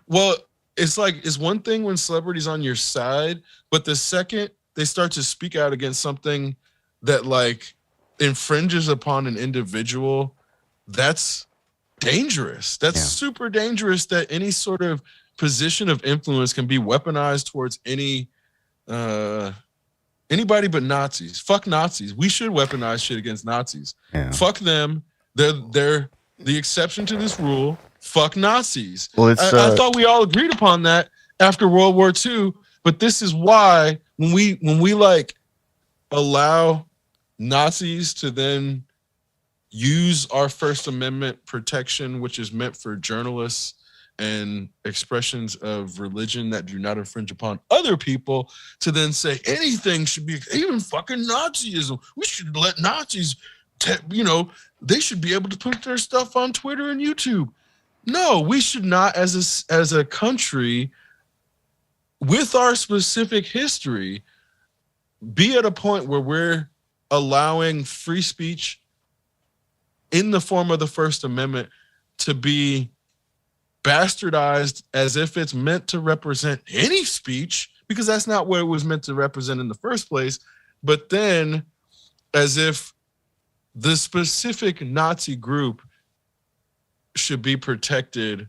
well, it's one thing when celebrities on your side, but the second they start to speak out against something that like infringes upon an individual, that's dangerous. That's super dangerous, that any sort of position of influence can be weaponized towards anybody but Nazis. Fuck Nazis. We should weaponize shit against Nazis. Yeah. Fuck them. They're the exception to this rule. Fuck Nazis. Well, I thought we all agreed upon that after World War II. But this is why when we like allow Nazis to then use our First Amendment protection, which is meant for journalists and expressions of religion that do not infringe upon other people, to then say anything should be, even fucking Nazism. We should let Nazis, they should be able to put their stuff on Twitter and YouTube. No, we should not, as a country, with our specific history, be at a point where we're allowing free speech in the form of the First Amendment to be bastardized as if it's meant to represent any speech, because that's not what it was meant to represent in the first place. But then as if the specific Nazi group should be protected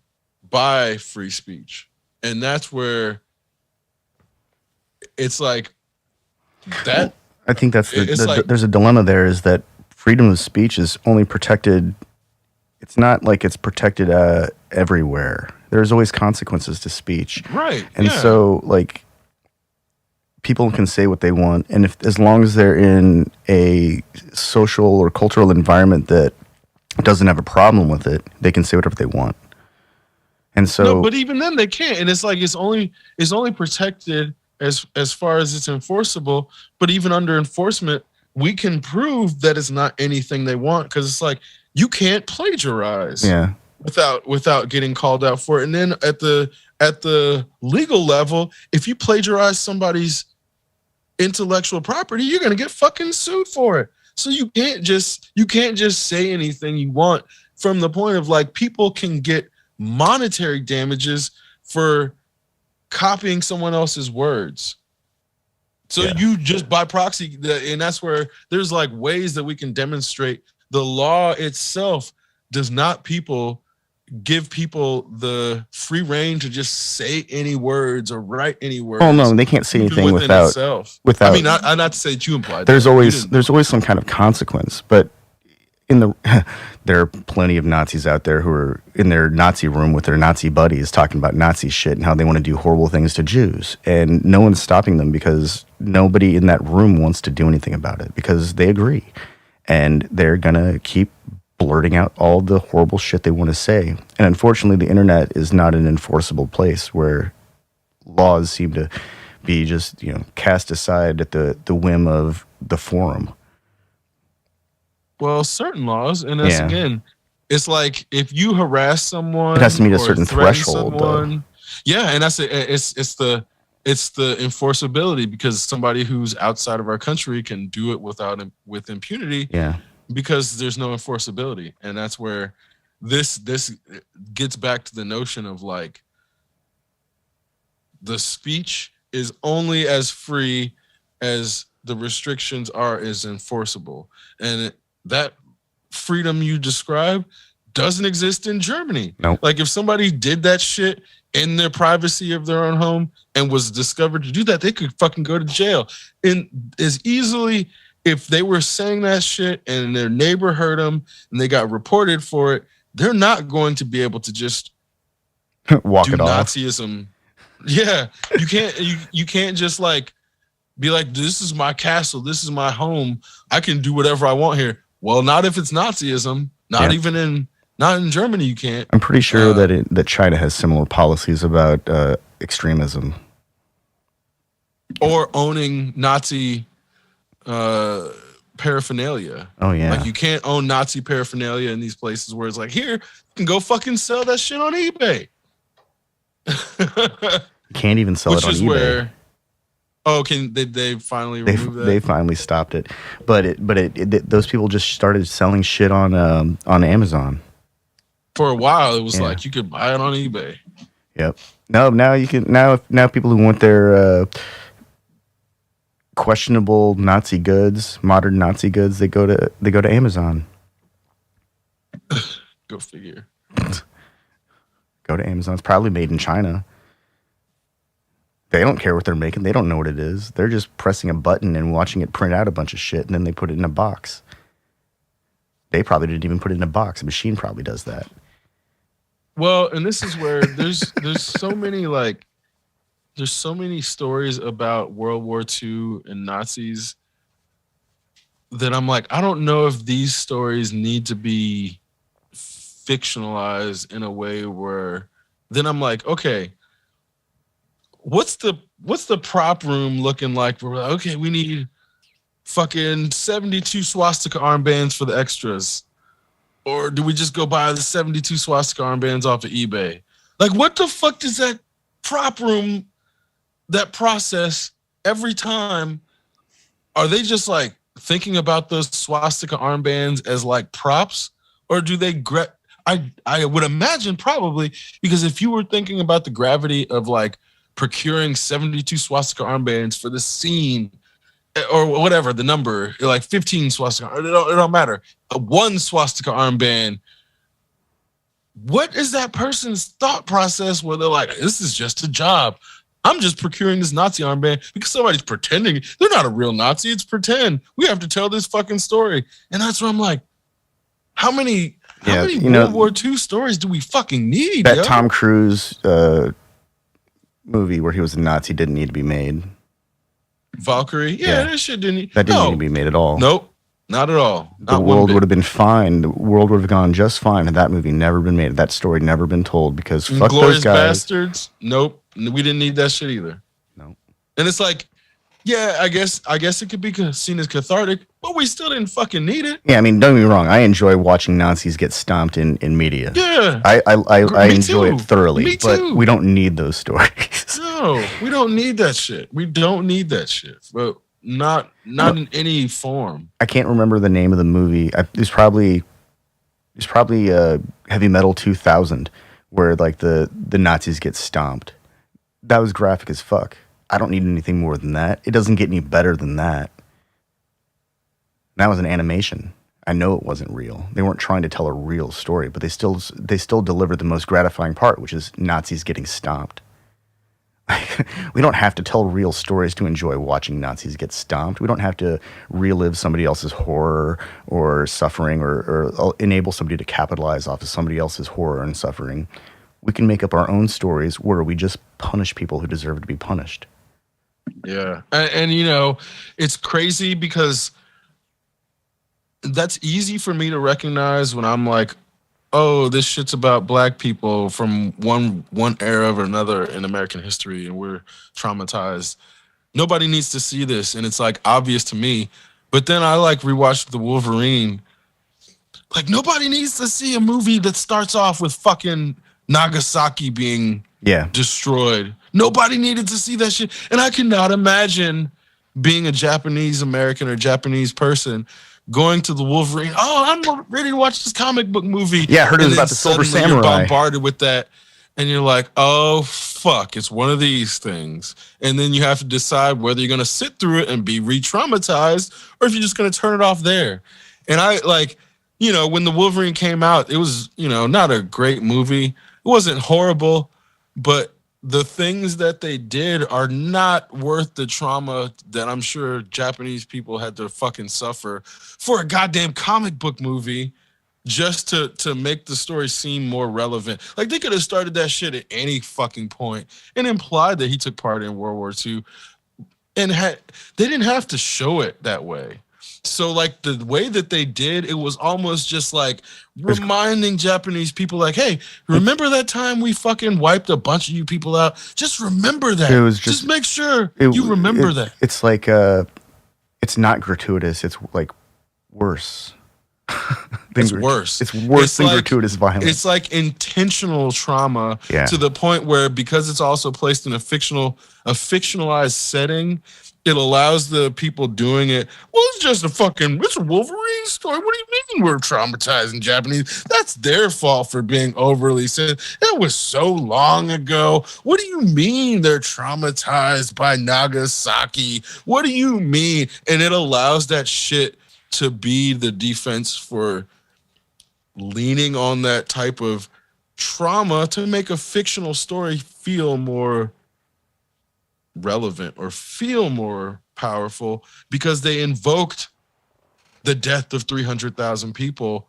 by free speech. And that's where it's like that. I think that's there's a dilemma there, is that freedom of speech is only protected. It's not like it's protected everywhere. There's always consequences to speech. Right. And so, like, people can say what they want, and as long as they're in a social or cultural environment that doesn't have a problem with it, they can say whatever they want. And so, no, but even then they can't. And it's like it's only protected as far as it's enforceable. But even under enforcement, we can prove that it's not anything they want, because it's like you can't plagiarize without getting called out for it. And then at the legal level, if you plagiarize somebody's intellectual property, you're gonna get fucking sued for it. So you can't just say anything you want, from the point of like people can get monetary damages for copying someone else's words. So you just by proxy, and that's where there's like ways that we can demonstrate the law itself does not give people the free reign to just say any words or write any words. Oh no, they can't say anything without. I mean, not to say that you implied. There's always some kind of consequence, but there are plenty of Nazis out there who are in their Nazi room with their Nazi buddies talking about Nazi shit and how they want to do horrible things to Jews, and no one's stopping them because nobody in that room wants to do anything about it, because they agree, and they're gonna keep blurting out all the horrible shit they want to say. And unfortunately, the internet is not an enforceable place where laws seem to be just cast aside at the whim of the forum. Well, certain laws, and that's again, it's like if you harass someone, it has to meet a certain threshold. Yeah, and that's it's the enforceability, because somebody who's outside of our country can do it with impunity. Yeah, because there's no enforceability, and that's where this gets back to the notion of like the speech is only as free as the restrictions is enforceable, and that freedom you describe doesn't exist in Germany. Nope. Like if somebody did that shit in their privacy of their own home and was discovered to do that, they could fucking go to jail. And as easily, if they were saying that shit and their neighbor heard them and they got reported for it, they're not going to be able to just walk do it off. Nazism. Yeah, you can't just like be like, this is my castle, this is my home, I can do whatever I want here. Well, not if it's Nazism. Not in Germany, you can't. I'm pretty sure that China has similar policies about extremism or owning Nazi paraphernalia. Oh yeah, like you can't own Nazi paraphernalia in these places where it's like, here, you can go fucking sell that shit on eBay. You can't even sell it on eBay. Where, they finally removed that? They finally stopped it, but those people just started selling shit on Amazon. For a while, it was like you could buy it on eBay. Yep. No, now you can. Now people who want their questionable Nazi goods, modern Nazi goods, they go to Amazon. Go figure. Go to Amazon. It's probably made in China. They don't care what they're making. They don't know what it is. They're just pressing a button and watching it print out a bunch of shit, and then they put it in a box. They probably didn't even put it in a box. A machine probably does that. Well, and this is where there's so many there's so many stories about World War II and Nazis that I'm like, I don't know if these stories need to be fictionalized in a way where then I'm like, okay, what's the prop room looking like? We're like, okay, we need fucking 72 swastika armbands for the extras. Or do we just go buy the 72 swastika armbands off of eBay? Like, what the fuck does that prop room, that process every time? Are they just like thinking about those swastika armbands as like props? Or do they, I would imagine probably, because if you were thinking about the gravity of like procuring 72 swastika armbands for the scene, or whatever the number, like 15 swastika, it don't matter. One swastika armband. What is that person's thought process where they're like, this is just a job. I'm just procuring this Nazi armband because somebody's pretending. They're not a real Nazi. It's pretend. We have to tell this fucking story. And that's where I'm like, how many World War II stories do we fucking need? That Tom Cruise movie where he was a Nazi didn't need to be made. Valkyrie? Yeah, that shit didn't. That didn't need to be made at all. Nope, not at all. The world would have been fine. The world would have gone just fine had that movie never been made. That story never been told because fuck Glorious those guys. Bastards? Nope, we didn't need that shit either. Nope. And it's like, yeah, I guess it could be seen as cathartic, but we still didn't fucking need it. Yeah, I mean, don't get me wrong. I enjoy watching Nazis get stomped in media. Yeah, I enjoy too. it thoroughly. Me but too. we don't need those stories. No, we don't need that shit. We don't need that shit. But not in any form. I can't remember the name of the movie. It's probably Heavy Metal 2000, where like the Nazis get stomped. That was graphic as fuck. I don't need anything more than that. It doesn't get any better than that. That was an animation. I know it wasn't real. They weren't trying to tell a real story, but they still delivered the most gratifying part, which is Nazis getting stomped. We don't have to tell real stories to enjoy watching Nazis get stomped. We don't have to relive somebody else's horror or suffering or enable somebody to capitalize off of somebody else's horror and suffering. We can make up our own stories where we just punish people who deserve to be punished. Yeah. And you know, it's crazy because that's easy for me to recognize when I'm like, oh, this shit's about black people from one era or another in American history, and we're traumatized. Nobody needs to see this, and it's like obvious to me. But then I like rewatched the Wolverine. Like, nobody needs to see a movie that starts off with fucking Nagasaki being destroyed. Nobody needed to see that shit. And I cannot imagine being a Japanese American or Japanese person going to the Wolverine. Oh, I'm ready to watch this comic book movie. Yeah, I heard it was about the Silver Samurai. You're bombarded with that, and you're like, oh, fuck, it's one of these things. And then you have to decide whether you're going to sit through it and be re-traumatized or if you're just going to turn it off there. And I, like, you know, when the Wolverine came out, it was, you know, not a great movie. It wasn't horrible, but the things that they did are not worth the trauma that I'm sure Japanese people had to fucking suffer for a goddamn comic book movie just to make the story seem more relevant. Like, they could have started that shit at any fucking point and implied that he took part in World War II, and they didn't have to show it that way. So, like, the way that they did, it was almost just like reminding Japanese people, like, hey, remember that time we fucking wiped a bunch of you people out? Just remember that. It was just make sure you remember that. It's like, it's not gratuitous. It's like worse. It's worse. It's worse than gratuitous violence. It's like intentional trauma to the point where, because it's also placed in a fictionalized setting, it allows the people doing it. Well, it's just it's a Wolverine story. What do you mean we're traumatizing Japanese? That's their fault for being overly sensitive. That was so long ago. What do you mean they're traumatized by Nagasaki? What do you mean? And it allows that shit to be the defense for leaning on that type of trauma to make a fictional story feel more relevant or feel more powerful, because they invoked the death of 300,000 people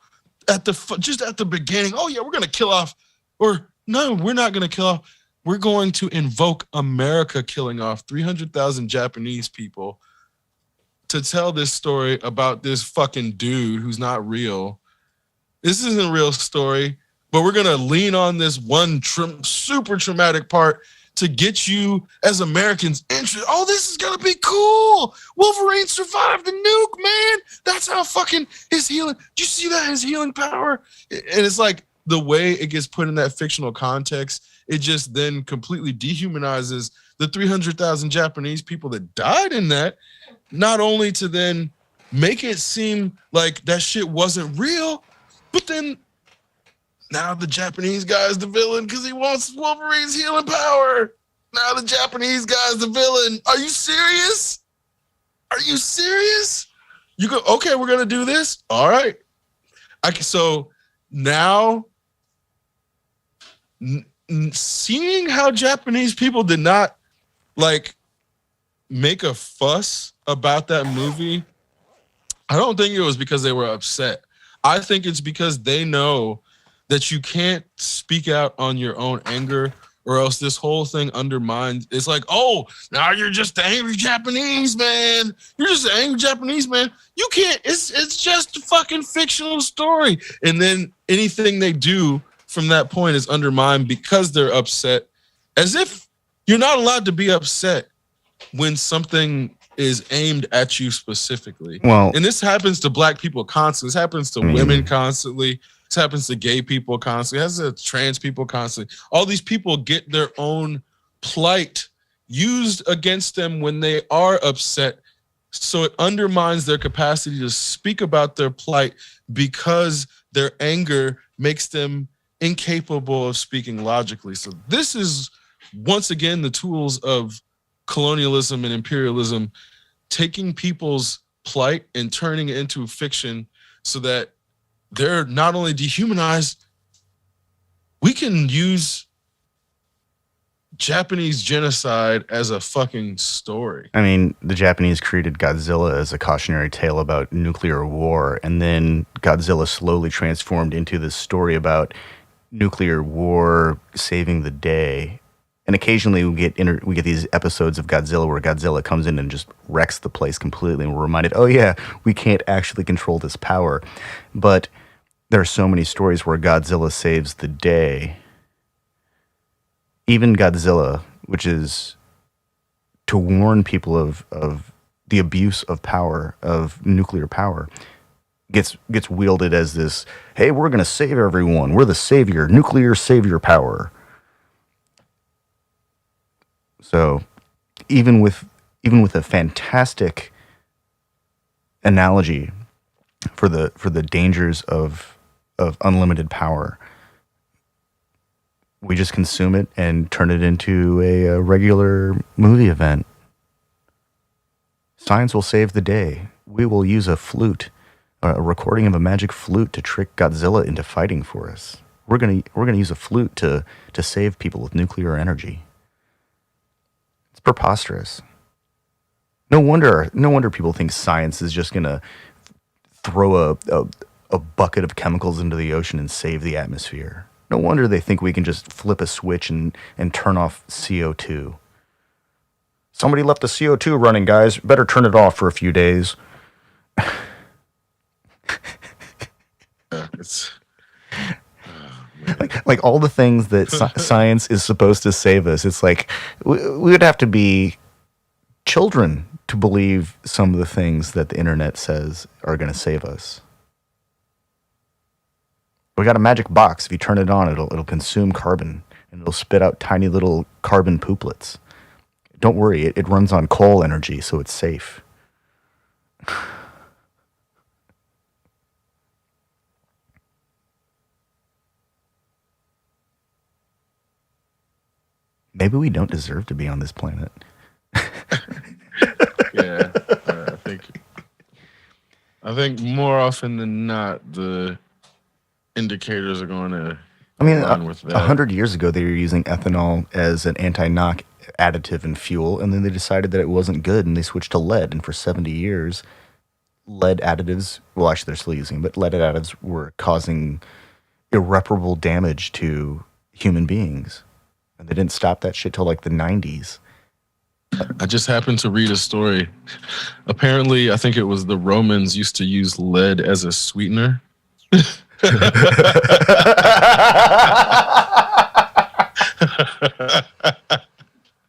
just at the beginning. Oh yeah, we're going to kill off, or no, we're not going to kill off. We're going to invoke America killing off 300,000 Japanese people to tell this story about this fucking dude who's not real. This isn't a real story, but we're going to lean on this one super traumatic part to get you as Americans interested. Oh, this is gonna be cool. Wolverine survived the nuke, man. That's how fucking his healing. Do you see that, his healing power? And it's like the way it gets put in that fictional context, it just then completely dehumanizes the 300,000 Japanese people that died in that, not only to then make it seem like that shit wasn't real, but then now the Japanese guy is the villain because he wants Wolverine's healing power. Now the Japanese guy is the villain. Are you serious? Are you serious? You go, okay, we're going to do this? All right. So now, seeing how Japanese people did not, like, make a fuss about that movie, I don't think it was because they were upset. I think it's because they know that you can't speak out on your own anger, or else this whole thing undermines. It's like, oh, now you're just the angry Japanese man. You're just an angry Japanese man. You can't. It's just a fucking fictional story. And then anything they do from that point is undermined because they're upset, as if you're not allowed to be upset when something is aimed at you specifically. Well, and this happens to black people constantly. This happens to women constantly. This happens to gay people constantly. It happens to trans people constantly. All these people get their own plight used against them when they are upset. So it undermines their capacity to speak about their plight because their anger makes them incapable of speaking logically. So this is, once again, the tools of colonialism and imperialism, taking people's plight and turning it into fiction so that they're not only dehumanized, we can use Japanese genocide as a fucking story. I mean, the Japanese created Godzilla as a cautionary tale about nuclear war, and then Godzilla slowly transformed into this story about nuclear war saving the day. And occasionally we get these episodes of Godzilla where Godzilla comes in and just wrecks the place completely, and we're reminded, oh yeah, we can't actually control this power. But there are so many stories where Godzilla saves the day. Even Godzilla, which is to warn people of the abuse of power, of nuclear power, gets wielded as this, hey, we're going to save everyone. We're the savior, nuclear savior power. So even with a fantastic analogy for the dangers of unlimited power, we just consume it and turn it into a regular movie event. Science will save the day. We will use a flute, a recording of a magic flute, to trick Godzilla into fighting for us. We're gonna use a flute to save people with nuclear energy. It's preposterous. No wonder people think science is just gonna throw a bucket of chemicals into the ocean and save the atmosphere. No wonder they think we can just flip a switch and turn off CO2. Somebody left the CO2 running, guys. Better turn it off for a few days. Like all the things that science is supposed to save us. It's like we would have to be children to believe some of the things that the internet says are going to save us. We got a magic box. If you turn it on, it'll consume carbon, and it'll spit out tiny little carbon pooplets. don't worry, it runs on coal energy, so it's safe. Maybe we don't deserve to be on this planet. Yeah, I think more often than not, the indicators are going to align with that. 100 years ago, they were using ethanol as an anti-knock additive in fuel, and then they decided that it wasn't good, and they switched to lead. And for 70 years, lead additives, well, actually, they're still using, but lead additives were causing irreparable damage to human beings. And they didn't stop that shit till like the 90s. I just happened to read a story. Apparently, I think it was the Romans used to use lead as a sweetener.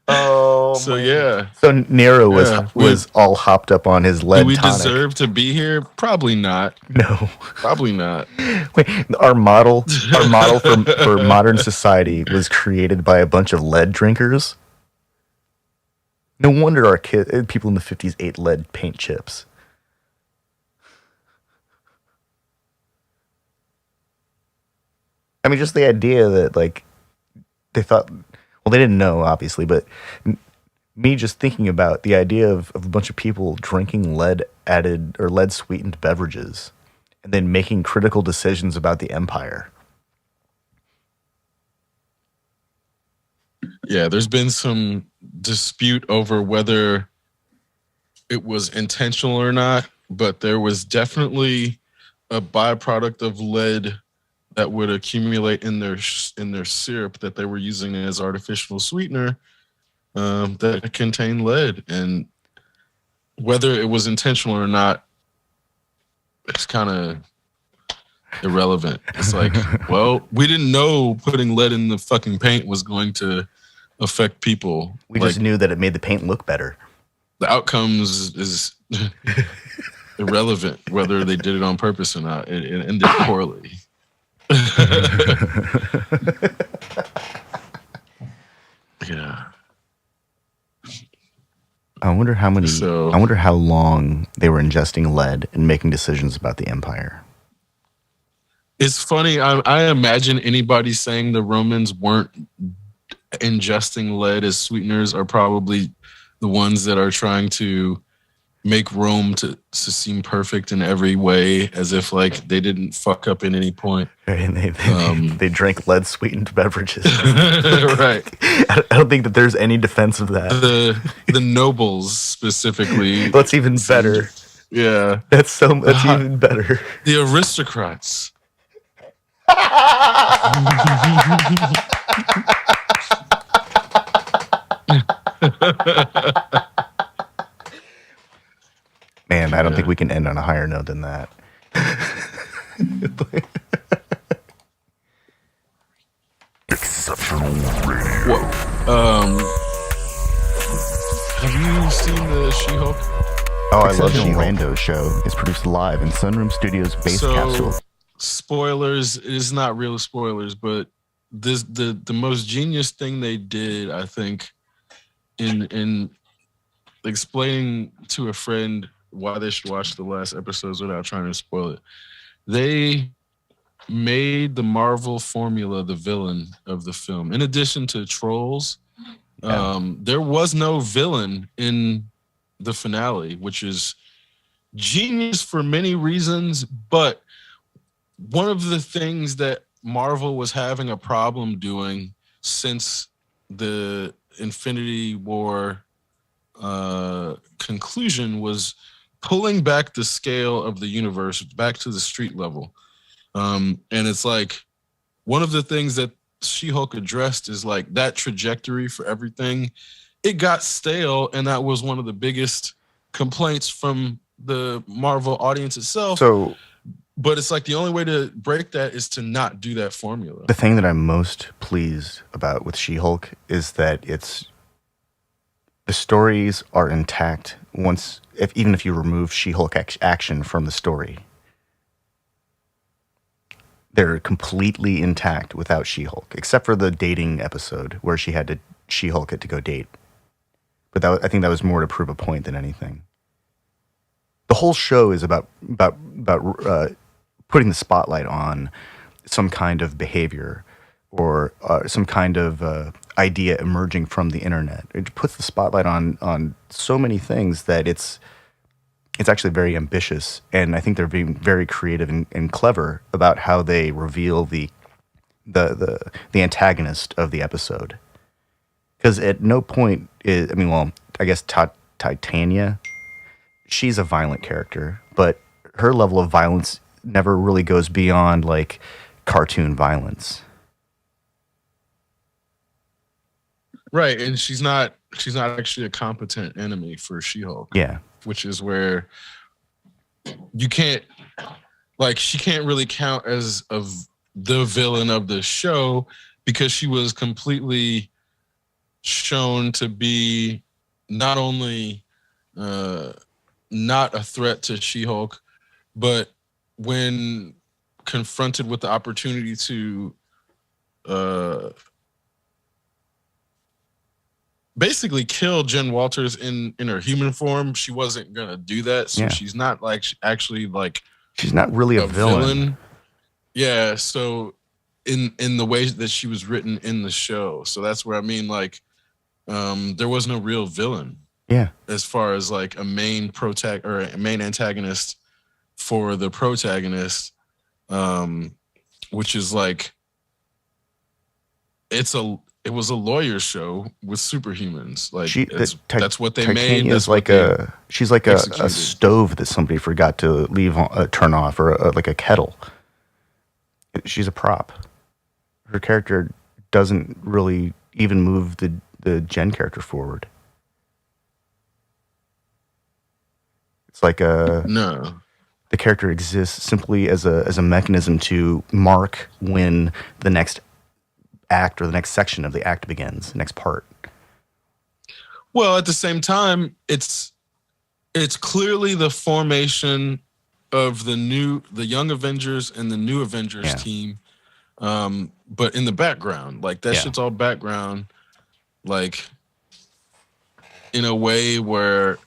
Oh, so man. Yeah. So Nero was all hopped up on his lead. Do we tonic. deserve to be here? Probably not. No, probably not. Wait, our model for modern society was created by a bunch of lead drinkers. No wonder our people in the 50s ate lead paint chips. I mean, just the idea that, like, they thought, well, they didn't know, obviously, but me just thinking about the idea of a bunch of people drinking lead-added or lead-sweetened beverages and then making critical decisions about the empire. Yeah, there's been some dispute over whether it was intentional or not, but there was definitely a byproduct of lead that would accumulate in their syrup that they were using as artificial sweetener that contained lead. And whether it was intentional or not, it's kind of irrelevant. It's like, well, we didn't know putting lead in the fucking paint was going to affect people. We just knew that it made the paint look better. The outcomes is irrelevant whether they did it on purpose or not. It ended poorly. Yeah. I wonder how long they were ingesting lead and making decisions about the empire. It's funny. I imagine anybody saying the Romans weren't ingesting lead as sweeteners are probably the ones that are trying to make Rome to seem perfect in every way, as if like they didn't fuck up at any point. And they drank lead sweetened beverages. Right. I don't think that there's any defense of that. The nobles specifically. That's even better. Yeah. That's even better. The aristocrats. Man, I don't think we can end on a higher note than that. Exceptional Radio. Have you seen the She-Hulk? Oh, I love Exceptional She-Hulk. Randos show is produced live in Sunroom Studios base capsule. Spoilers is not real spoilers, but the most genius thing they did, I think, in explaining to a friend why they should watch the last episodes without trying to spoil it. They made the Marvel formula the villain of the film. In addition to trolls, there was no villain in the finale, which is genius for many reasons. But one of the things that Marvel was having a problem doing since the Infinity War conclusion was pulling back the scale of the universe back to the street level. And it's like one of the things that She-Hulk addressed is like that trajectory for everything. It got stale, and that was one of the biggest complaints from the Marvel audience itself. But it's like the only way to break that is to not do that formula. The thing that I'm most pleased about with She-Hulk is that the stories are intact even if you remove She-Hulk action from the story. They're completely intact without She-Hulk, except for the dating episode where She-Hulk had to go date. but I think that was more to prove a point than anything. The whole show is about putting the spotlight on some kind of behavior or some kind of idea emerging from the internet. It puts the spotlight on so many things that it's actually very ambitious, and I think they're being very creative and clever about how they reveal the antagonist of the episode. Because at no point I guess Titania, she's a violent character, but her level of violence never really goes beyond like cartoon violence. Right, and she's not actually a competent enemy for She-Hulk. Yeah. Which is where you can't, like, she can't really count as the villain of the show because she was completely shown to be not only not a threat to She-Hulk, but when confronted with the opportunity to basically kill Jen Walters in her human form, she wasn't gonna do that. So she's not like actually like, she's not really a villain. Yeah. So in the way that she was written in the show, so that's where I mean, like, there was no real villain. Yeah. As far as like a main antagonist for the protagonist, which is like, it was a lawyer show with superhumans. Like that's what they made. That's like she's like a stove that somebody forgot to turn off, or like a kettle. She's a prop. Her character doesn't really even move the Jen character forward. It's like no. The character exists simply as a mechanism to mark when the next act or the next section of the act begins, next part. Well, at the same time, it's clearly the formation of the Young Avengers and the New Avengers team, but in the background, like that shit's all background, like in a way where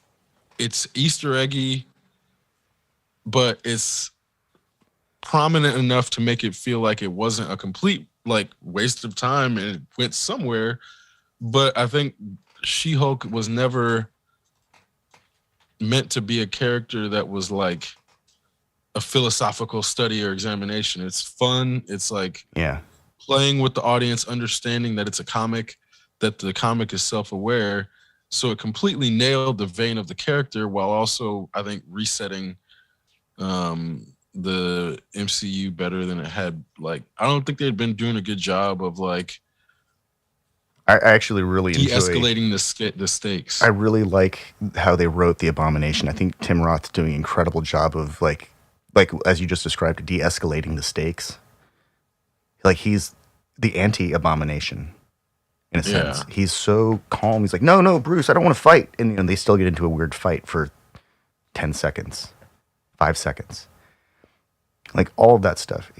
it's Easter eggy, but it's prominent enough to make it feel like it wasn't a complete like waste of time and it went somewhere. But I think She-Hulk was never meant to be a character that was like a philosophical study or examination. It's fun. It's like playing with the audience, understanding that it's a comic, that the comic is self-aware. So it completely nailed the vein of the character while also, I think, resetting the MCU better than it had. Like, I don't think they'd been doing a good job of like, I actually really de-escalating the stakes. I really like how they wrote the Abomination. I think Tim Roth's doing an incredible job of like as you just described, de-escalating the stakes. Like, he's the anti-Abomination in a sense. He's so calm. He's like, no, Bruce, I don't want to fight. And they still get into a weird fight for 10 seconds, 5 seconds. Like, all of that stuff.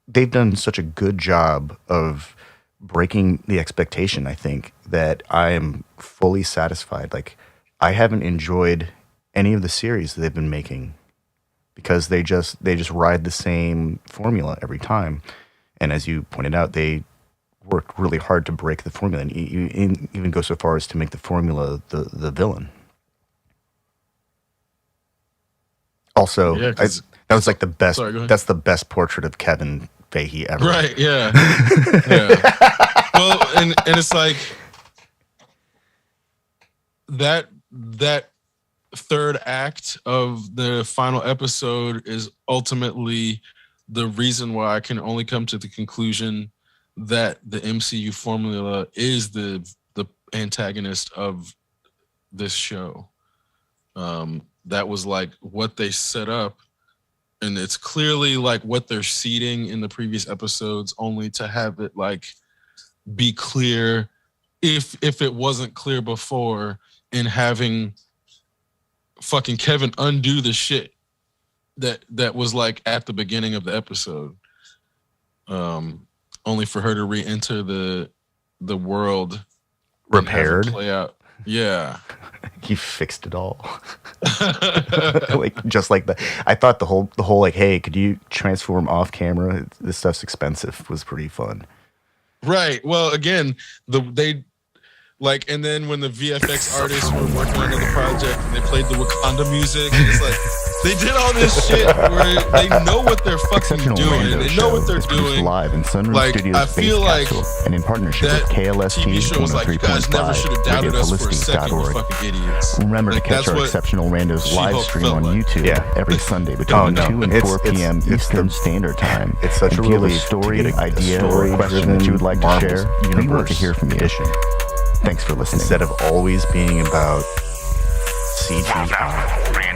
They've done such a good job of breaking the expectation, I think, that I am fully satisfied. Like, I haven't enjoyed any of the series that they've been making because they just ride the same formula every time. And as you pointed out, they worked really hard to break the formula, and even go so far as to make the formula the villain. Also, that was like the best. That's the best portrait of Kevin Feige ever. Right? Yeah. Well, and it's like that third act of the final episode is ultimately the reason why I can only come to the conclusion that the MCU formula is the antagonist of this show. That was like what they set up, and it's clearly like what they're seeding in the previous episodes, only to have it like be clear if it wasn't clear before, and having fucking Kevin undo the shit that was like at the beginning of the episode, only for her to re-enter the world repaired, play out. Yeah. He fixed it all. Like just like that. I thought the whole like, hey, could you transform off camera? This stuff's expensive was pretty fun. Right. Well, again, and then when the VFX artists were working on the project and they played the Wakanda music, it's like they did all this shit where they know what they're fucking Exceptional doing. Randos They know what they're is produced doing. live in Sunroom Like, Studios I feel Space like Capsule and in partnership that with KLST TV show was like, you guys never should have doubted us for a second, you 103.5 fucking idiots. Remember Like, to catch that's our what Exceptional Randos live She-Hulk stream felt on like. YouTube Yeah. every Sunday between 2 and 4 p.m. it's Eastern the- Standard Time. It's such If a you have a relief to story, get a idea, or a question that you would like to Marvel share, we want to Universe hear from you. edition. Thanks for listening. Instead of always being about Wow, CGI. that was random.